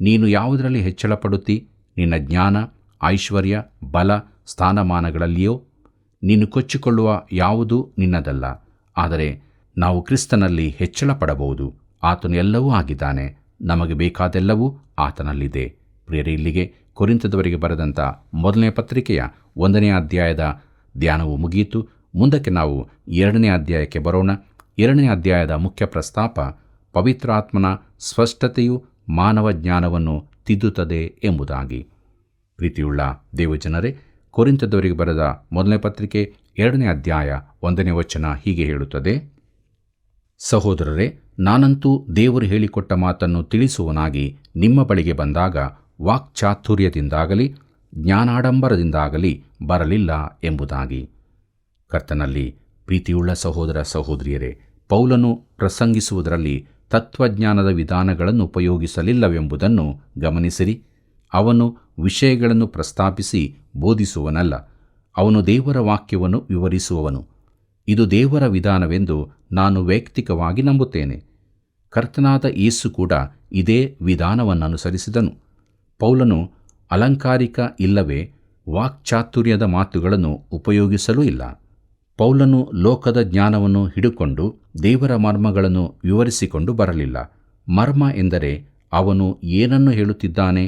ನೀನು ಯಾವುದರಲ್ಲಿ ಹೆಚ್ಚಳ ಪಡುತ್ತಿ? ನಿನ್ನ ಜ್ಞಾನ, ಐಶ್ವರ್ಯ, ಬಲ, ಸ್ಥಾನಮಾನಗಳಲ್ಲಿಯೋ? ನೀನು ಕೊಚ್ಚಿಕೊಳ್ಳುವ ಯಾವುದೂ ನಿನ್ನದಲ್ಲ. ಆದರೆ ನಾವು ಕ್ರಿಸ್ತನಲ್ಲಿ ಹೆಚ್ಚಳ ಪಡಬಹುದು. ಆತನು ಎಲ್ಲವೂ ಆಗಿದ್ದಾನೆ. ನಮಗೆ ಬೇಕಾದೆಲ್ಲವೂ ಆತನಲ್ಲಿದೆ. ಪ್ರಿಯರೇ, ಇಲ್ಲಿಗೆ ಕೊರಿಂಥದವರಿಗೆ ಬರೆದಂಥ ಮೊದಲನೇ ಪತ್ರಿಕೆಯ 1ನೇ ಅಧ್ಯಾಯದ ಧ್ಯಾನವು ಮುಗಿಯಿತು. ಮುಂದಕ್ಕೆ ನಾವು 2ನೇ ಅಧ್ಯಾಯಕ್ಕೆ ಬರೋಣ. 2ನೇ ಅಧ್ಯಾಯದ ಮುಖ್ಯ ಪ್ರಸ್ತಾಪ ಪವಿತ್ರಾತ್ಮನ ಸ್ಪಷ್ಟತೆಯು ಮಾನವ ಜ್ಞಾನವನ್ನು ತಿದ್ದುತ್ತದೆ ಎಂಬುದಾಗಿ. ಪ್ರೀತಿಯುಳ್ಳ ದೇವಜನರೇ, ಕೊರಿಂಥದವರಿಗೆ ಬರೆದ ಮೊದಲನೇ ಪತ್ರಿಕೆ 2ನೇ ಅಧ್ಯಾಯ 1ನೇ ವಚನ ಹೀಗೆ ಹೇಳುತ್ತದೆ, ಸಹೋದರರೇ, ನಾನಂತೂ ದೇವರು ಹೇಳಿಕೊಟ್ಟ ಮಾತನ್ನು ತಿಳಿಸುವನಾಗಿ ನಿಮ್ಮ ಬಳಿಗೆ ಬಂದಾಗ ವಾಕ್ಚಾತುರ್ಯದಿಂದಾಗಲಿ ಜ್ಞಾನಾಡಂಬರದಿಂದಾಗಲಿ ಬರಲಿಲ್ಲ ಎಂಬುದಾಗಿ. ಕರ್ತನಲ್ಲಿ ಪ್ರೀತಿಯುಳ್ಳ ಸಹೋದರ ಸಹೋದರಿಯರೇ, ಪೌಲನು ಪ್ರಸಂಗಿಸುವುದರಲ್ಲಿ ತತ್ವಜ್ಞಾನದ ವಿಧಾನಗಳನ್ನು ಉಪಯೋಗಿಸಲಿಲ್ಲವೆಂಬುದನ್ನು ಗಮನಿಸಿರಿ. ಅವನು ವಿಷಯಗಳನ್ನು ಪ್ರಸ್ತಾಪಿಸಿ ಬೋಧಿಸುವನಲ್ಲ, ಅವನು ದೇವರ ವಾಕ್ಯವನ್ನು ವಿವರಿಸುವವನು. ಇದು ದೇವರ ವಿಧಾನವೆಂದು ನಾನು ವೈಯಕ್ತಿಕವಾಗಿ ನಂಬುತ್ತೇನೆ. ಕರ್ತನಾದ ಯೇಸು ಕೂಡ ಇದೇ ವಿಧಾನವನ್ನನುಸರಿಸಿದನು. ಪೌಲನು ಅಲಂಕಾರಿಕ ಇಲ್ಲವೇ ವಾಕ್ಚಾತುರ್ಯದ ಮಾತುಗಳನ್ನು ಉಪಯೋಗಿಸಲೂ ಇಲ್ಲ. ಪೌಲನು ಲೋಕದ ಜ್ಞಾನವನ್ನು ಹಿಡುಕೊಂಡು ದೇವರ ಮರ್ಮಗಳನ್ನು ವಿವರಿಸಿಕೊಂಡು ಬರಲಿಲ್ಲ. ಮರ್ಮ ಎಂದರೆ ಅವನು ಏನನ್ನು ಹೇಳುತ್ತಿದ್ದಾನೆ.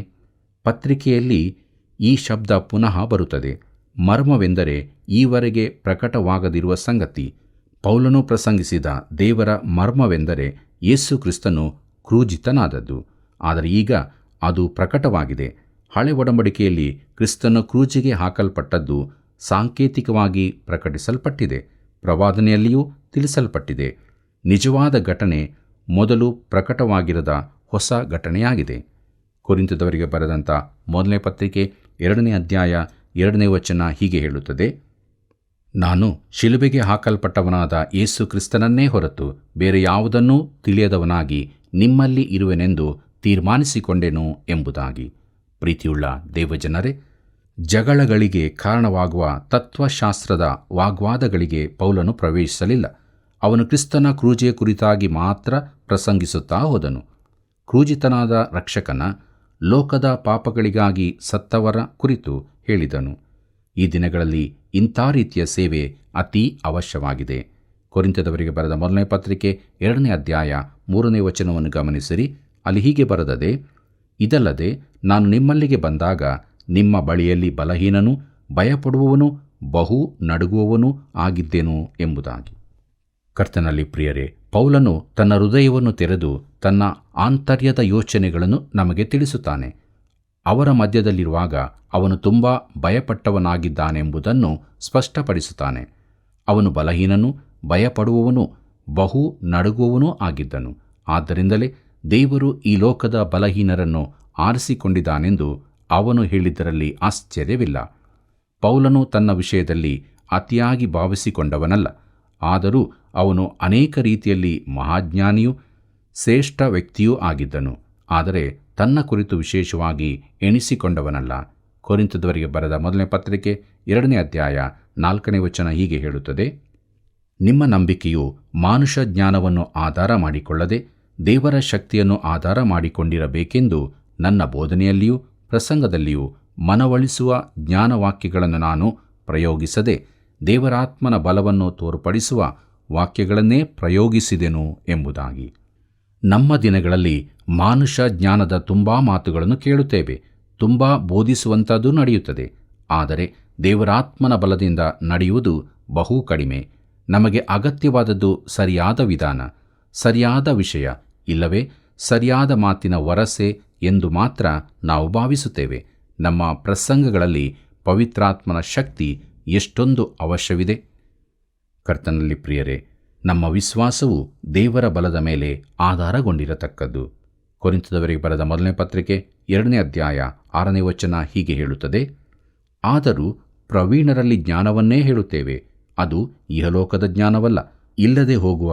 ಪತ್ರಿಕೆಯಲ್ಲಿ ಈ ಶಬ್ದ ಪುನಃ ಬರುತ್ತದೆ. ಮರ್ಮವೆಂದರೆ ಈವರೆಗೆ ಪ್ರಕಟವಾಗದಿರುವ ಸಂಗತಿ. ಪೌಲನು ಪ್ರಸಂಗಿಸಿದ ದೇವರ ಮರ್ಮವೆಂದರೆ ಯೇಸು ಕ್ರಿಸ್ತನು ಕ್ರೂಜಿತನಾದದ್ದು. ಆದರೆ ಈಗ ಅದು ಪ್ರಕಟವಾಗಿದೆ. ಹಳೆ ಒಡಂಬಡಿಕೆಯಲ್ಲಿ ಕ್ರಿಸ್ತನು ಕ್ರೂಜಿಗೆ ಹಾಕಲ್ಪಟ್ಟದ್ದು ಸಾಂಕೇತಿಕವಾಗಿ ಪ್ರಕಟಿಸಲ್ಪಟ್ಟಿದೆ, ಪ್ರವಾದನೆಯಲ್ಲಿಯೂ ತಿಳಿಸಲ್ಪಟ್ಟಿದೆ. ನಿಜವಾದ ಘಟನೆ ಮೊದಲು ಪ್ರಕಟವಾಗಿರದ ಹೊಸ ಘಟನೆಯಾಗಿದೆ. ಕೊರಿಂಥದವರಿಗೆ ಬರೆದಂಥ ಮೊದಲನೇ ಪತ್ರಿಕೆ 2ನೇ ಅಧ್ಯಾಯ 2ನೇ ವಚನ ಹೀಗೆ ಹೇಳುತ್ತದೆ, ನಾನು ಶಿಲುಬೆಗೆ ಹಾಕಲ್ಪಟ್ಟವನಾದ ಯೇಸು ಕ್ರಿಸ್ತನನ್ನೇ ಹೊರತು ಬೇರೆ ಯಾವುದನ್ನೂ ತಿಳಿಯದವನಾಗಿ ನಿಮ್ಮಲ್ಲಿ ಇರುವೆನೆಂದು ತೀರ್ಮಾನಿಸಿಕೊಂಡೆನು ಎಂಬುದಾಗಿ. ಪ್ರೀತಿಯುಳ್ಳ ದೇವಜನರೇ, ಜಗಳಗಳಿಗೆ ಕಾರಣವಾಗುವ ತತ್ವಶಾಸ್ತ್ರದ ವಾಗ್ವಾದಗಳಿಗೆ ಪೌಲನು ಪ್ರವೇಶಿಸಲಿಲ್ಲ. ಅವನು ಕ್ರಿಸ್ತನ ಕ್ರೂಜೆಯ ಕುರಿತಾಗಿ ಮಾತ್ರ ಪ್ರಸಂಗಿಸುತ್ತಾ ಹೋದನು. ಕ್ರೂಜಿತನಾದ ರಕ್ಷಕನ ಲೋಕದ ಪಾಪಗಳಿಗಾಗಿ ಸತ್ತವರ ಕುರಿತು ಹೇಳಿದನು. ಈ ದಿನಗಳಲ್ಲಿ ಇಂಥ ರೀತಿಯ ಸೇವೆ ಅತೀ ಅವಶ್ಯವಾಗಿದೆ. ಕೊರಿಂಥದವರಿಗೆ ಬರೆದ ಮೊದಲನೇ ಪತ್ರಿಕೆ 2ನೇ ಅಧ್ಯಾಯ 3ನೇ ವಚನವನ್ನು ಗಮನಿಸಿರಿ. ಅಲ್ಲಿ ಹೀಗೆ ಬರೆದದೆ, ಇದಲ್ಲದೆ ನಾನು ನಿಮ್ಮಲ್ಲಿಗೆ ಬಂದಾಗ ನಿಮ್ಮ ಬಳಿಯಲ್ಲಿ ಬಲಹೀನನೂ ಭಯಪಡುವವನು ಬಹು ನಡುಗುವವನೂ ಆಗಿದ್ದೆನು ಎಂಬುದಾಗಿ. ಕರ್ತನಲ್ಲಿ ಪ್ರಿಯರೇ, ಪೌಲನು ತನ್ನ ಹೃದಯವನ್ನು ತೆರೆದು ತನ್ನ ಆಂತರ್ಯದ ಯೋಚನೆಗಳನ್ನು ನಮಗೆ ತಿಳಿಸುತ್ತಾನೆ. ಅವರ ಮಧ್ಯದಲ್ಲಿರುವಾಗ ಅವನು ತುಂಬ ಭಯಪಟ್ಟವನಾಗಿದ್ದಾನೆಂಬುದನ್ನು ಸ್ಪಷ್ಟಪಡಿಸುತ್ತಾನೆ. ಅವನು ಬಲಹೀನನೂ ಭಯಪಡುವವನೂ ಬಹು ನಡುಗುವವನೂ ಆಗಿದ್ದನು. ಆದ್ದರಿಂದಲೇ ದೇವರು ಈ ಲೋಕದ ಬಲಹೀನರನ್ನು ಆರಿಸಿಕೊಂಡಿದ್ದಾನೆಂದು ಅವನು ಹೇಳಿದ್ದರಲ್ಲಿ ಆಶ್ಚರ್ಯವಿಲ್ಲ. ಪೌಲನು ತನ್ನ ವಿಷಯದಲ್ಲಿ ಅತಿಯಾಗಿ ಭಾವಿಸಿಕೊಂಡವನಲ್ಲ. ಆದರೂ ಅವನು ಅನೇಕ ರೀತಿಯಲ್ಲಿ ಮಹಾಜ್ಞಾನಿಯೂ ಶ್ರೇಷ್ಠ ವ್ಯಕ್ತಿಯೂ ಆಗಿದ್ದನು. ಆದರೆ ತನ್ನ ಕುರಿತು ವಿಶೇಷವಾಗಿ ಎಣಿಸಿಕೊಂಡವನಲ್ಲ. ಕೊರಿಂಥದವರಿಗೆ ಬರೆದ ಮೊದಲನೇ ಪತ್ರಿಕೆ 2ನೇ ಅಧ್ಯಾಯ 4ನೇ ವಚನ ಹೀಗೆ ಹೇಳುತ್ತದೆ: ನಿಮ್ಮ ನಂಬಿಕೆಯು ಮಾನುಷ ಜ್ಞಾನವನ್ನು ಆಧಾರ ಮಾಡಿಕೊಳ್ಳದೆ ದೇವರ ಶಕ್ತಿಯನ್ನು ಆಧಾರ ಮಾಡಿಕೊಂಡಿರಬೇಕೆಂದು ನನ್ನ ಬೋಧನೆಯಲ್ಲಿಯೂ ಪ್ರಸಂಗದಲ್ಲಿಯೂ ಮನವೊಲಿಸುವ ಜ್ಞಾನವಾಕ್ಯಗಳನ್ನು ನಾನು ಪ್ರಯೋಗಿಸದೆ ದೇವರಾತ್ಮನ ಬಲವನ್ನು ತೋರ್ಪಡಿಸುವ ವಾಕ್ಯಗಳನ್ನೇ ಪ್ರಯೋಗಿಸಿದೆನು ಎಂಬುದಾಗಿ. ನಮ್ಮ ದಿನಗಳಲ್ಲಿ ಮಾನುಷ ಜ್ಞಾನದ ತುಂಬ ಮಾತುಗಳನ್ನು ಕೇಳುತ್ತೇವೆ, ತುಂಬ ಬೋಧಿಸುವಂಥದ್ದು ನಡೆಯುತ್ತದೆ. ಆದರೆ ದೇವರಾತ್ಮನ ಬಲದಿಂದ ನಡೆಯುವುದು ಬಹು ಕಡಿಮೆ. ನಮಗೆ ಅಗತ್ಯವಾದದ್ದು ಸರಿಯಾದ ವಿಧಾನ, ಸರಿಯಾದ ವಿಷಯ, ಇಲ್ಲವೇ ಸರಿಯಾದ ಮಾತಿನ ವರಸೆ ಎಂದು ಮಾತ್ರ ನಾವು ಭಾವಿಸುತ್ತೇವೆ. ನಮ್ಮ ಪ್ರಸಂಗಗಳಲ್ಲಿ ಪವಿತ್ರಾತ್ಮನ ಶಕ್ತಿ ಎಷ್ಟೊಂದು ಅವಶ್ಯವಿದೆ. ಕರ್ತನಲ್ಲಿ ಪ್ರಿಯರೇ, ನಮ್ಮ ವಿಶ್ವಾಸವು ದೇವರ ಬಲದ ಮೇಲೆ ಆಧಾರಗೊಂಡಿರತಕ್ಕದ್ದು. ಕೊರಿಂಥದವರಿಗೆ ಬರೆದ ಮೊದಲನೇ ಪತ್ರಿಕೆ 2ನೇ ಅಧ್ಯಾಯ 6ನೇ ವಚನ ಹೀಗೆ ಹೇಳುತ್ತದೆ: ಆದರೂ ಪ್ರವೀಣರಲ್ಲಿ ಜ್ಞಾನವನ್ನೇ ಹೇಳುತ್ತೇವೆ, ಅದು ಇಹಲೋಕದ ಜ್ಞಾನವಲ್ಲ, ಇಲ್ಲದೆ ಹೋಗುವ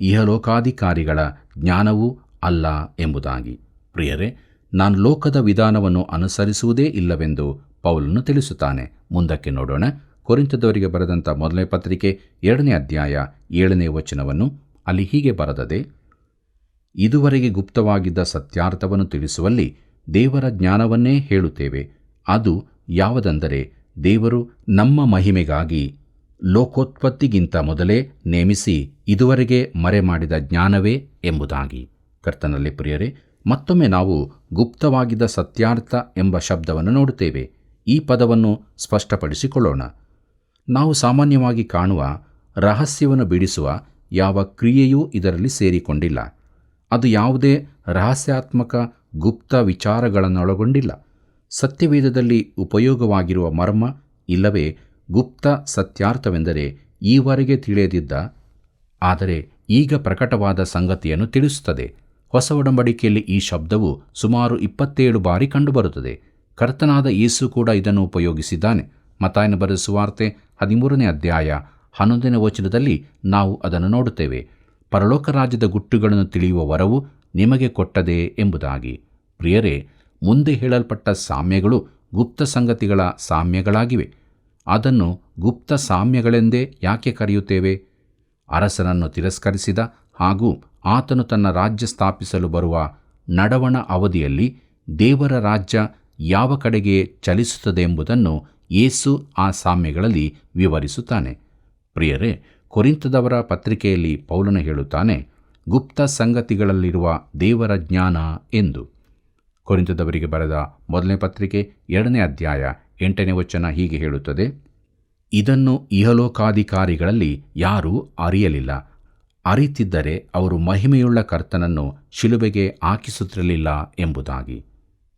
ಇಹಲೋಕಾಧಿಕಾರಿಗಳ ಜ್ಞಾನವೂ ಅಲ್ಲ ಎಂಬುದಾಗಿ. ಪ್ರಿಯರೇ, ನಾನು ಲೋಕದ ವಿಧಾನವನ್ನು ಅನುಸರಿಸುವುದೇ ಇಲ್ಲವೆಂದು ಪೌಲನು ತಿಳಿಸುತ್ತಾನೆ. ಮುಂದಕ್ಕೆ ನೋಡೋಣ. ಕೊರಿಂಥದವರಿಗೆ ಬರೆದಂಥ ಮೊದಲನೇ ಪತ್ರಿಕೆ 2ನೇ ಅಧ್ಯಾಯ 7ನೇ ವಚನವನ್ನು. ಅಲ್ಲಿ ಹೀಗೆ ಬರೆದದೆ: ಇದುವರೆಗೆ ಗುಪ್ತವಾಗಿದ್ದ ಸತ್ಯಾರ್ಥವನ್ನು ತಿಳಿಸುವಲ್ಲಿ ದೇವರ ಜ್ಞಾನವನ್ನೇ ಹೇಳುತ್ತೇವೆ. ಅದು ಯಾವುದೆಂದರೆ, ದೇವರು ನಮ್ಮ ಮಹಿಮೆಗಾಗಿ ಲೋಕೋತ್ಪತ್ತಿಗಿಂತ ಮೊದಲೇ ನೇಮಿಸಿ ಇದುವರೆಗೆ ಮರೆಮಾಡಿದ ಜ್ಞಾನವೇ ಎಂಬುದಾಗಿ. ಕರ್ತನಲ್ಲಿ ಪ್ರಿಯರೇ, ಮತ್ತೊಮ್ಮೆ ನಾವು ಗುಪ್ತವಾಗಿದ್ದ ಸತ್ಯಾರ್ಥ ಎಂಬ ಶಬ್ದವನ್ನು ನೋಡುತ್ತೇವೆ. ಈ ಪದವನ್ನು ಸ್ಪಷ್ಟಪಡಿಸಿಕೊಳ್ಳೋಣ. ನಾವು ಸಾಮಾನ್ಯವಾಗಿ ಕಾಣುವ ರಹಸ್ಯವನ್ನು ಬಿಡಿಸುವ ಯಾವ ಕ್ರಿಯೆಯೂ ಇದರಲ್ಲಿ ಸೇರಿಕೊಂಡಿಲ್ಲ. ಅದು ಯಾವುದೇ ರಹಸ್ಯಾತ್ಮಕ ಗುಪ್ತ ವಿಚಾರಗಳನ್ನೊಳಗೊಂಡಿಲ್ಲ. ಸತ್ಯವೇದದಲ್ಲಿ ಉಪಯೋಗವಾಗಿರುವ ಮರ್ಮ ಇಲ್ಲವೇ ಗುಪ್ತ ಸತ್ಯಾರ್ಥವೆಂದರೆ ಈವರೆಗೆ ತಿಳಿಯದಿದ್ದ ಆದರೆ ಈಗ ಪ್ರಕಟವಾದ ಸಂಗತಿಯನ್ನು ತಿಳಿಸುತ್ತದೆ. ಹೊಸ ಒಡಂಬಡಿಕೆಯಲ್ಲಿ ಈ ಶಬ್ದವು ಸುಮಾರು 27 ಬಾರಿ ಕಂಡುಬರುತ್ತದೆ. ಕರ್ತನಾದ ಯೇಸು ಕೂಡ ಇದನ್ನು ಉಪಯೋಗಿಸಿದ್ದಾನೆ. ಮತ್ತಾಯನ ಬರೆದ ಸುವಾರ್ತೆ 13ನೇ ಅಧ್ಯಾಯ 11ನೇ ವಚನದಲ್ಲಿ ನಾವು ಅದನ್ನು ನೋಡುತ್ತೇವೆ. ಪರಲೋಕ ರಾಜ್ಯದ ಗುಟ್ಟುಗಳನ್ನು ತಿಳಿಯುವ ವರವು ನಿಮಗೆ ಕೊಟ್ಟದೆ ಎಂಬುದಾಗಿ. ಪ್ರಿಯರೇ, ಮುಂದೆ ಹೇಳಲ್ಪಟ್ಟ ಸಾಮ್ಯಗಳು ಗುಪ್ತ ಸಂಗತಿಗಳ ಸಾಮ್ಯಗಳಾಗಿವೆ. ಅದನ್ನು ಗುಪ್ತ ಸಾಮ್ಯಗಳೆಂದೇ ಯಾಕೆ ಕರೆಯುತ್ತೇವೆ? ಅರಸನನ್ನು ತಿರಸ್ಕರಿಸಿದ ಹಾಗೂ ಆತನು ತನ್ನ ರಾಜ್ಯ ಸ್ಥಾಪಿಸಲು ಬರುವ ನಡವಣ ಅವಧಿಯಲ್ಲಿ ದೇವರ ರಾಜ್ಯ ಯಾವ ಕಡೆಗೆ ಚಲಿಸುತ್ತದೆ ಎಂಬುದನ್ನು ಯೇಸು ಆ ಸಾಮ್ಯಗಳಲ್ಲಿ ವಿವರಿಸುತ್ತಾನೆ. ಪ್ರಿಯರೇ, ಕೊರಿಂಥದವರ ಪತ್ರಿಕೆಯಲ್ಲಿ ಪೌಲನು ಹೇಳುತ್ತಾನೆ, ಗುಪ್ತ ಸಂಗತಿಗಳಲ್ಲಿರುವ ದೇವರ ಜ್ಞಾನ ಎಂದು. ಕೊರಿಂಥದವರಿಗೆ ಬರೆದ ಮೊದಲನೇ ಪತ್ರಿಕೆ 2ನೇ ಅಧ್ಯಾಯ 8ನೇ ವಚನ ಹೀಗೆ ಹೇಳುತ್ತದೆ: ಇದನ್ನು ಇಹಲೋಕಾಧಿಕಾರಿಗಳಲ್ಲಿ ಯಾರೂ ಅರಿಯಲಿಲ್ಲ. ಅರಿತಿದ್ದರೆ ಅವರು ಮಹಿಮೆಯುಳ್ಳ ಕರ್ತನನ್ನು ಶಿಲುಬೆಗೆ ಹಾಕಿಸುತ್ತಿರಲಿಲ್ಲ ಎಂಬುದಾಗಿ.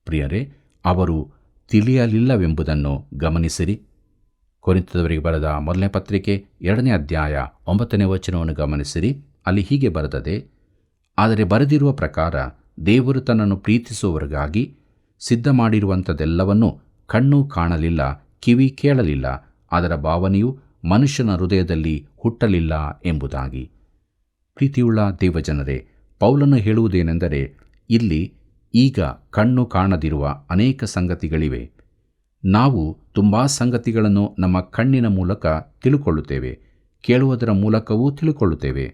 ಪ್ರಿಯರೇ, ಅವರು ತಿಳಿಯಲಿಲ್ಲವೆಂಬುದನ್ನು ಗಮನಿಸಿರಿ. ಕೊರಿಂಥದವರಿಗೆ ಬರೆದ ಮೊದಲನೇ ಪತ್ರಿಕೆ 2ನೇ ಅಧ್ಯಾಯ 9ನೇ ವಚನವನ್ನು ಗಮನಿಸಿರಿ. ಅಲ್ಲಿ ಹೀಗೆ ಬರೆದದೆ: ಆದರೆ ಬರೆದಿರುವ ಪ್ರಕಾರ ದೇವರು ತನ್ನನ್ನು ಪ್ರೀತಿಸುವವರಿಗಾಗಿ ಸಿದ್ಧ ಮಾಡಿರುವಂಥದ್ದೆಲ್ಲವನ್ನೂ ಕಣ್ಣು ಕಾಣಲಿಲ್ಲ, ಕಿವಿ ಕೇಳಲಿಲ್ಲ, ಅದರ ಭಾವನೆಯು ಮನುಷ್ಯನ ಹೃದಯದಲ್ಲಿ ಹುಟ್ಟಲಿಲ್ಲ ಎಂಬುದಾಗಿ. ಪ್ರೀತಿಯುಳ್ಳ ದೇವಜನರೇ, ಪೌಲನು ಹೇಳುವುದೇನೆಂದರೆ, ಇಲ್ಲಿ ಈಗ ಕಣ್ಣು ಕಾಣದಿರುವ ಅನೇಕ ಸಂಗತಿಗಳಿವೆ. ನಾವು ತುಂಬ ಸಂಗತಿಗಳನ್ನು ನಮ್ಮ ಕಣ್ಣಿನ ಮೂಲಕ ತಿಳುಕೊಳ್ಳುತ್ತೇವೆ, ಕೇಳುವುದರ ಮೂಲಕವೂ ತಿಳುಕೊಳ್ಳುತ್ತೇವೆ.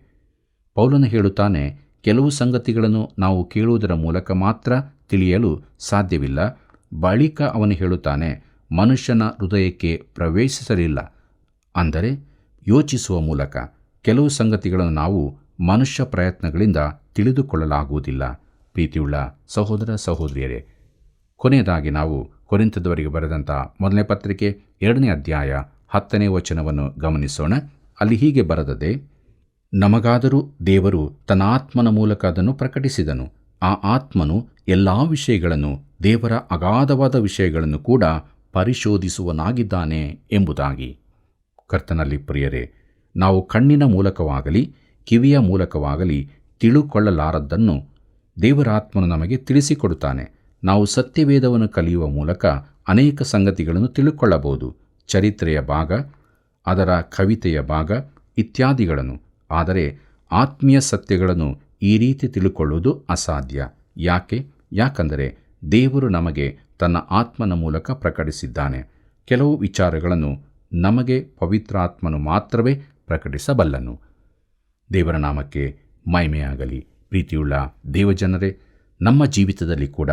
ಪೌಲನು ಹೇಳುತ್ತಾನೆ, ಕೆಲವು ಸಂಗತಿಗಳನ್ನು ನಾವು ಕೇಳುವುದರ ಮೂಲಕ ಮಾತ್ರ ತಿಳಿಯಲು ಸಾಧ್ಯವಿಲ್ಲ. ಬಳಿಕ ಅವನು ಹೇಳುತ್ತಾನೆ, ಮನುಷ್ಯನ ಹೃದಯಕ್ಕೆ ಪ್ರವೇಶಿಸಲಿಲ್ಲ. ಅಂದರೆ ಯೋಚಿಸುವ ಮೂಲಕ ಕೆಲವು ಸಂಗತಿಗಳನ್ನು ನಾವು ಮನುಷ್ಯ ಪ್ರಯತ್ನಗಳಿಂದ ತಿಳಿದುಕೊಳ್ಳಲಾಗುವುದಿಲ್ಲ. ಪ್ರೀತಿಯುಳ್ಳ ಸಹೋದರ ಸಹೋದರಿಯರೇ, ಕೊನೆಯದಾಗಿ ನಾವು ಕೊರಿಂಥದವರಿಗೆ ಬರೆದಂಥ ಮೊದಲನೇ ಪತ್ರಿಕೆ 2ನೇ ಅಧ್ಯಾಯ 10ನೇ ವಚನವನ್ನು ಗಮನಿಸೋಣ. ಅಲ್ಲಿ ಹೀಗೆ ಬರೆದದೆ: ನಮಗಾದರೂ ದೇವರು ತನ್ನ ಆತ್ಮನ ಮೂಲಕ ಅದನ್ನು ಪ್ರಕಟಿಸಿದನು. ಆ ಆತ್ಮನು ಎಲ್ಲ ವಿಷಯಗಳನ್ನು, ದೇವರ ಅಗಾಧವಾದ ವಿಷಯಗಳನ್ನು ಕೂಡ ಪರಿಶೋಧಿಸುವನಾಗಿದ್ದಾನೆ ಎಂಬುದಾಗಿ. ಕರ್ತನಲ್ಲಿ ಪ್ರಿಯರೇ, ನಾವು ಕಣ್ಣಿನ ಮೂಲಕವಾಗಲಿ ಕಿವಿಯ ಮೂಲಕವಾಗಲಿ ತಿಳುಕೊಳ್ಳಲಾರದ್ದನ್ನು ದೇವರಾತ್ಮನು ನಮಗೆ ತಿಳಿಸಿಕೊಡುತ್ತಾನೆ. ನಾವು ಸತ್ಯವೇದವನ್ನು ಕಲಿಯುವ ಮೂಲಕ ಅನೇಕ ಸಂಗತಿಗಳನ್ನು ತಿಳುಕೊಳ್ಳಬಹುದು, ಚರಿತ್ರೆಯ ಭಾಗ, ಅದರ ಕವಿತೆಯ ಭಾಗ ಇತ್ಯಾದಿಗಳನ್ನು. ಆದರೆ ಆತ್ಮೀಯ ಸತ್ಯಗಳನ್ನು ಈ ರೀತಿ ತಿಳುಕೊಳ್ಳುವುದು ಅಸಾಧ್ಯ. ಯಾಕಂದರೆ ದೇವರು ನಮಗೆ ತನ್ನ ಆತ್ಮನ ಮೂಲಕ ಪ್ರಕಟಿಸಿದ್ದಾನೆ. ಕೆಲವು ವಿಚಾರಗಳನ್ನು ನಮಗೆ ಪವಿತ್ರಾತ್ಮನು ಮಾತ್ರವೇ ಪ್ರಕಟಿಸಬಲ್ಲನು. ದೇವರ ನಾಮಕ್ಕೆ ಮಹಿಮೆಯಾಗಲಿ. ಪ್ರೀತಿಯುಳ್ಳ ದೇವಜನರೇ, ನಮ್ಮ ಜೀವಿತದಲ್ಲಿ ಕೂಡ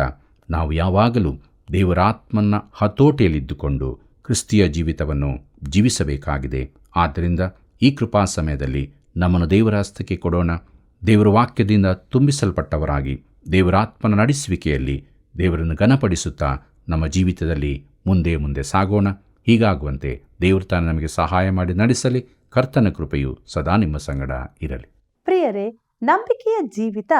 ನಾವು ಯಾವಾಗಲೂ ದೇವರಾತ್ಮನ ಹತೋಟಿಯಲ್ಲಿದ್ದುಕೊಂಡು ಕ್ರಿಸ್ತಿಯ ಜೀವಿತವನ್ನು ಜೀವಿಸಬೇಕಾಗಿದೆ. ಆದ್ದರಿಂದ ಈ ಕೃಪಾ ಸಮಯದಲ್ಲಿ ನಮ್ಮನ್ನು ದೇವರ ಹಸ್ತಕ್ಕೆ ಕೊಡೋಣ. ದೇವರ ವಾಕ್ಯದಿಂದ ತುಂಬಿಸಲ್ಪಟ್ಟವರಾಗಿ ದೇವರಾತ್ಮನ ನಡೆಸುವಿಕೆಯಲ್ಲಿ ದೇವರನ್ನು ಘನಪಡಿಸುತ್ತಾ ನಮ್ಮ ಜೀವಿತದಲ್ಲಿ ಮುಂದೆ ಸಾಗೋಣ. ಹೀಗಾಗುವಂತೆ ದೇವರು ತಾನು ನಮಗೆ ಸಹಾಯ ಮಾಡಿ ನಡೆಸಲಿ. ಕರ್ತನ ಕೃಪೆಯು ಸದಾ ನಿಮ್ಮ ಸಂಗಡ ಇರಲಿ. ಪ್ರಿಯರೇ, ನಂಬಿಕೆಯ ಜೀವಿತ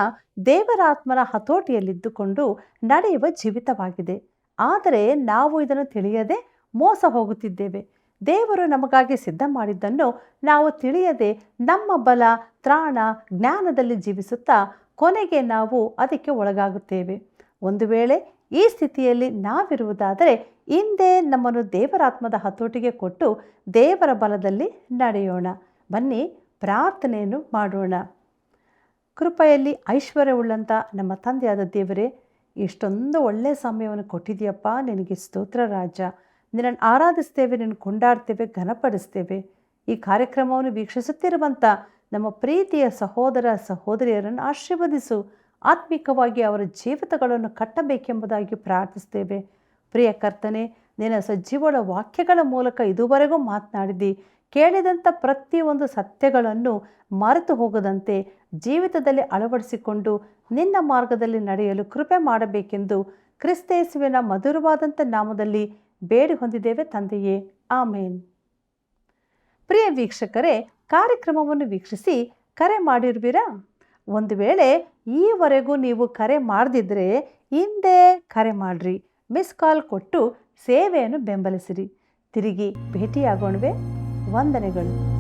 ದೇವರಾತ್ಮನ ಹತೋಟಿಯಲ್ಲಿದ್ದುಕೊಂಡು ನಡೆಯುವ ಜೀವಿತವಾಗಿದೆ. ಆದರೆ ನಾವು ಇದನ್ನು ತಿಳಿಯದೆ ಮೋಸ ಹೋಗುತ್ತಿದ್ದೇವೆ. ದೇವರು ನಮಗಾಗಿ ಸಿದ್ಧ ಮಾಡಿದ್ದನ್ನು ನಾವು ತಿಳಿಯದೆ ನಮ್ಮ ಬಲ, ತ್ರಾಣ, ಜ್ಞಾನದಲ್ಲಿ ಜೀವಿಸುತ್ತಾ ಕೊನೆಗೆ ನಾವು ಅದಕ್ಕೆ ಒಳಗಾಗುತ್ತೇವೆ. ಒಂದು ವೇಳೆ ಈ ಸ್ಥಿತಿಯಲ್ಲಿ ನಾವಿರುವುದಾದರೆ ಹಿಂದೆ ನಮ್ಮನ್ನು ದೇವರಾತ್ಮದ ಹತೋಟಿಗೆ ಕೊಟ್ಟು ದೇವರ ಬಲದಲ್ಲಿ ನಡೆಯೋಣ. ಬನ್ನಿ ಪ್ರಾರ್ಥನೆಯನ್ನು ಮಾಡೋಣ. ಕೃಪೆಯಲ್ಲಿ ಐಶ್ವರ್ಯವುಳ್ಳಂಥ ನಮ್ಮ ತಂದೆಯಾದ ದೇವರೇ, ಇಷ್ಟೊಂದು ಒಳ್ಳೆಯ ಸಮಯವನ್ನು ಕೊಟ್ಟಿದೆಯಪ್ಪ. ನಿನಗೆ ಸ್ತೋತ್ರ ರಾಜ. ನಿನ್ನನ್ನು ಆರಾಧಿಸ್ತೇವೆ, ನಿನ್ನ ಕೊಂಡಾಡ್ತೇವೆ, ಘನಪಡಿಸ್ತೇವೆ. ಈ ಕಾರ್ಯಕ್ರಮವನ್ನು ವೀಕ್ಷಿಸುತ್ತಿರುವಂಥ ನಮ್ಮ ಪ್ರೀತಿಯ ಸಹೋದರ ಸಹೋದರಿಯರನ್ನು ಆಶೀರ್ವದಿಸು. ಆತ್ಮಿಕವಾಗಿ ಅವರ ಜೀವಿತಗಳನ್ನು ಕಟ್ಟಬೇಕೆಂಬುದಾಗಿ ಪ್ರಾರ್ಥಿಸ್ತೇವೆ. ಪ್ರಿಯ ಕರ್ತನೆ, ನಿನ್ನ ಸಜೀವಳ ವಾಕ್ಯಗಳ ಮೂಲಕ ಇದುವರೆಗೂ ಮಾತನಾಡಿದಿ. ಕೇಳಿದಂಥ ಪ್ರತಿಯೊಂದು ಸತ್ಯಗಳನ್ನು ಮರೆತು ಹೋಗದಂತೆ ಜೀವಿತದಲ್ಲಿ ಅಳವಡಿಸಿಕೊಂಡು ನಿನ್ನ ಮಾರ್ಗದಲ್ಲಿ ನಡೆಯಲು ಕೃಪೆ ಮಾಡಬೇಕೆಂದು ಕ್ರಿಸ್ತೇಸುವಿನ ಮಧುರವಾದಂಥ ನಾಮದಲ್ಲಿ ಬೇಡಿ ಹೊಂದಿದ್ದೇವೆ ತಂದೆಯೇ, ಆಮೇನ್. ಪ್ರಿಯ ವೀಕ್ಷಕರೇ, ಕಾರ್ಯಕ್ರಮವನ್ನು ವೀಕ್ಷಿಸಿ ಕರೆ ಮಾಡಿರುವಿರಾ? ಒಂದು ವೇಳೆ ಈವರೆಗೂ ನೀವು ಕರೆ ಮಾಡದಿದ್ದರೆ ಹಿಂದೆ ಕರೆ ಮಾಡಿರಿ. ಮಿಸ್ ಕಾಲ್ ಕೊಟ್ಟು ಸೇವೆಯನ್ನು ಬೆಂಬಲಿಸಿರಿ. ತಿರುಗಿ ಭೇಟಿಯಾಗೋಣವೇ? ವಂದನೆಗಳು.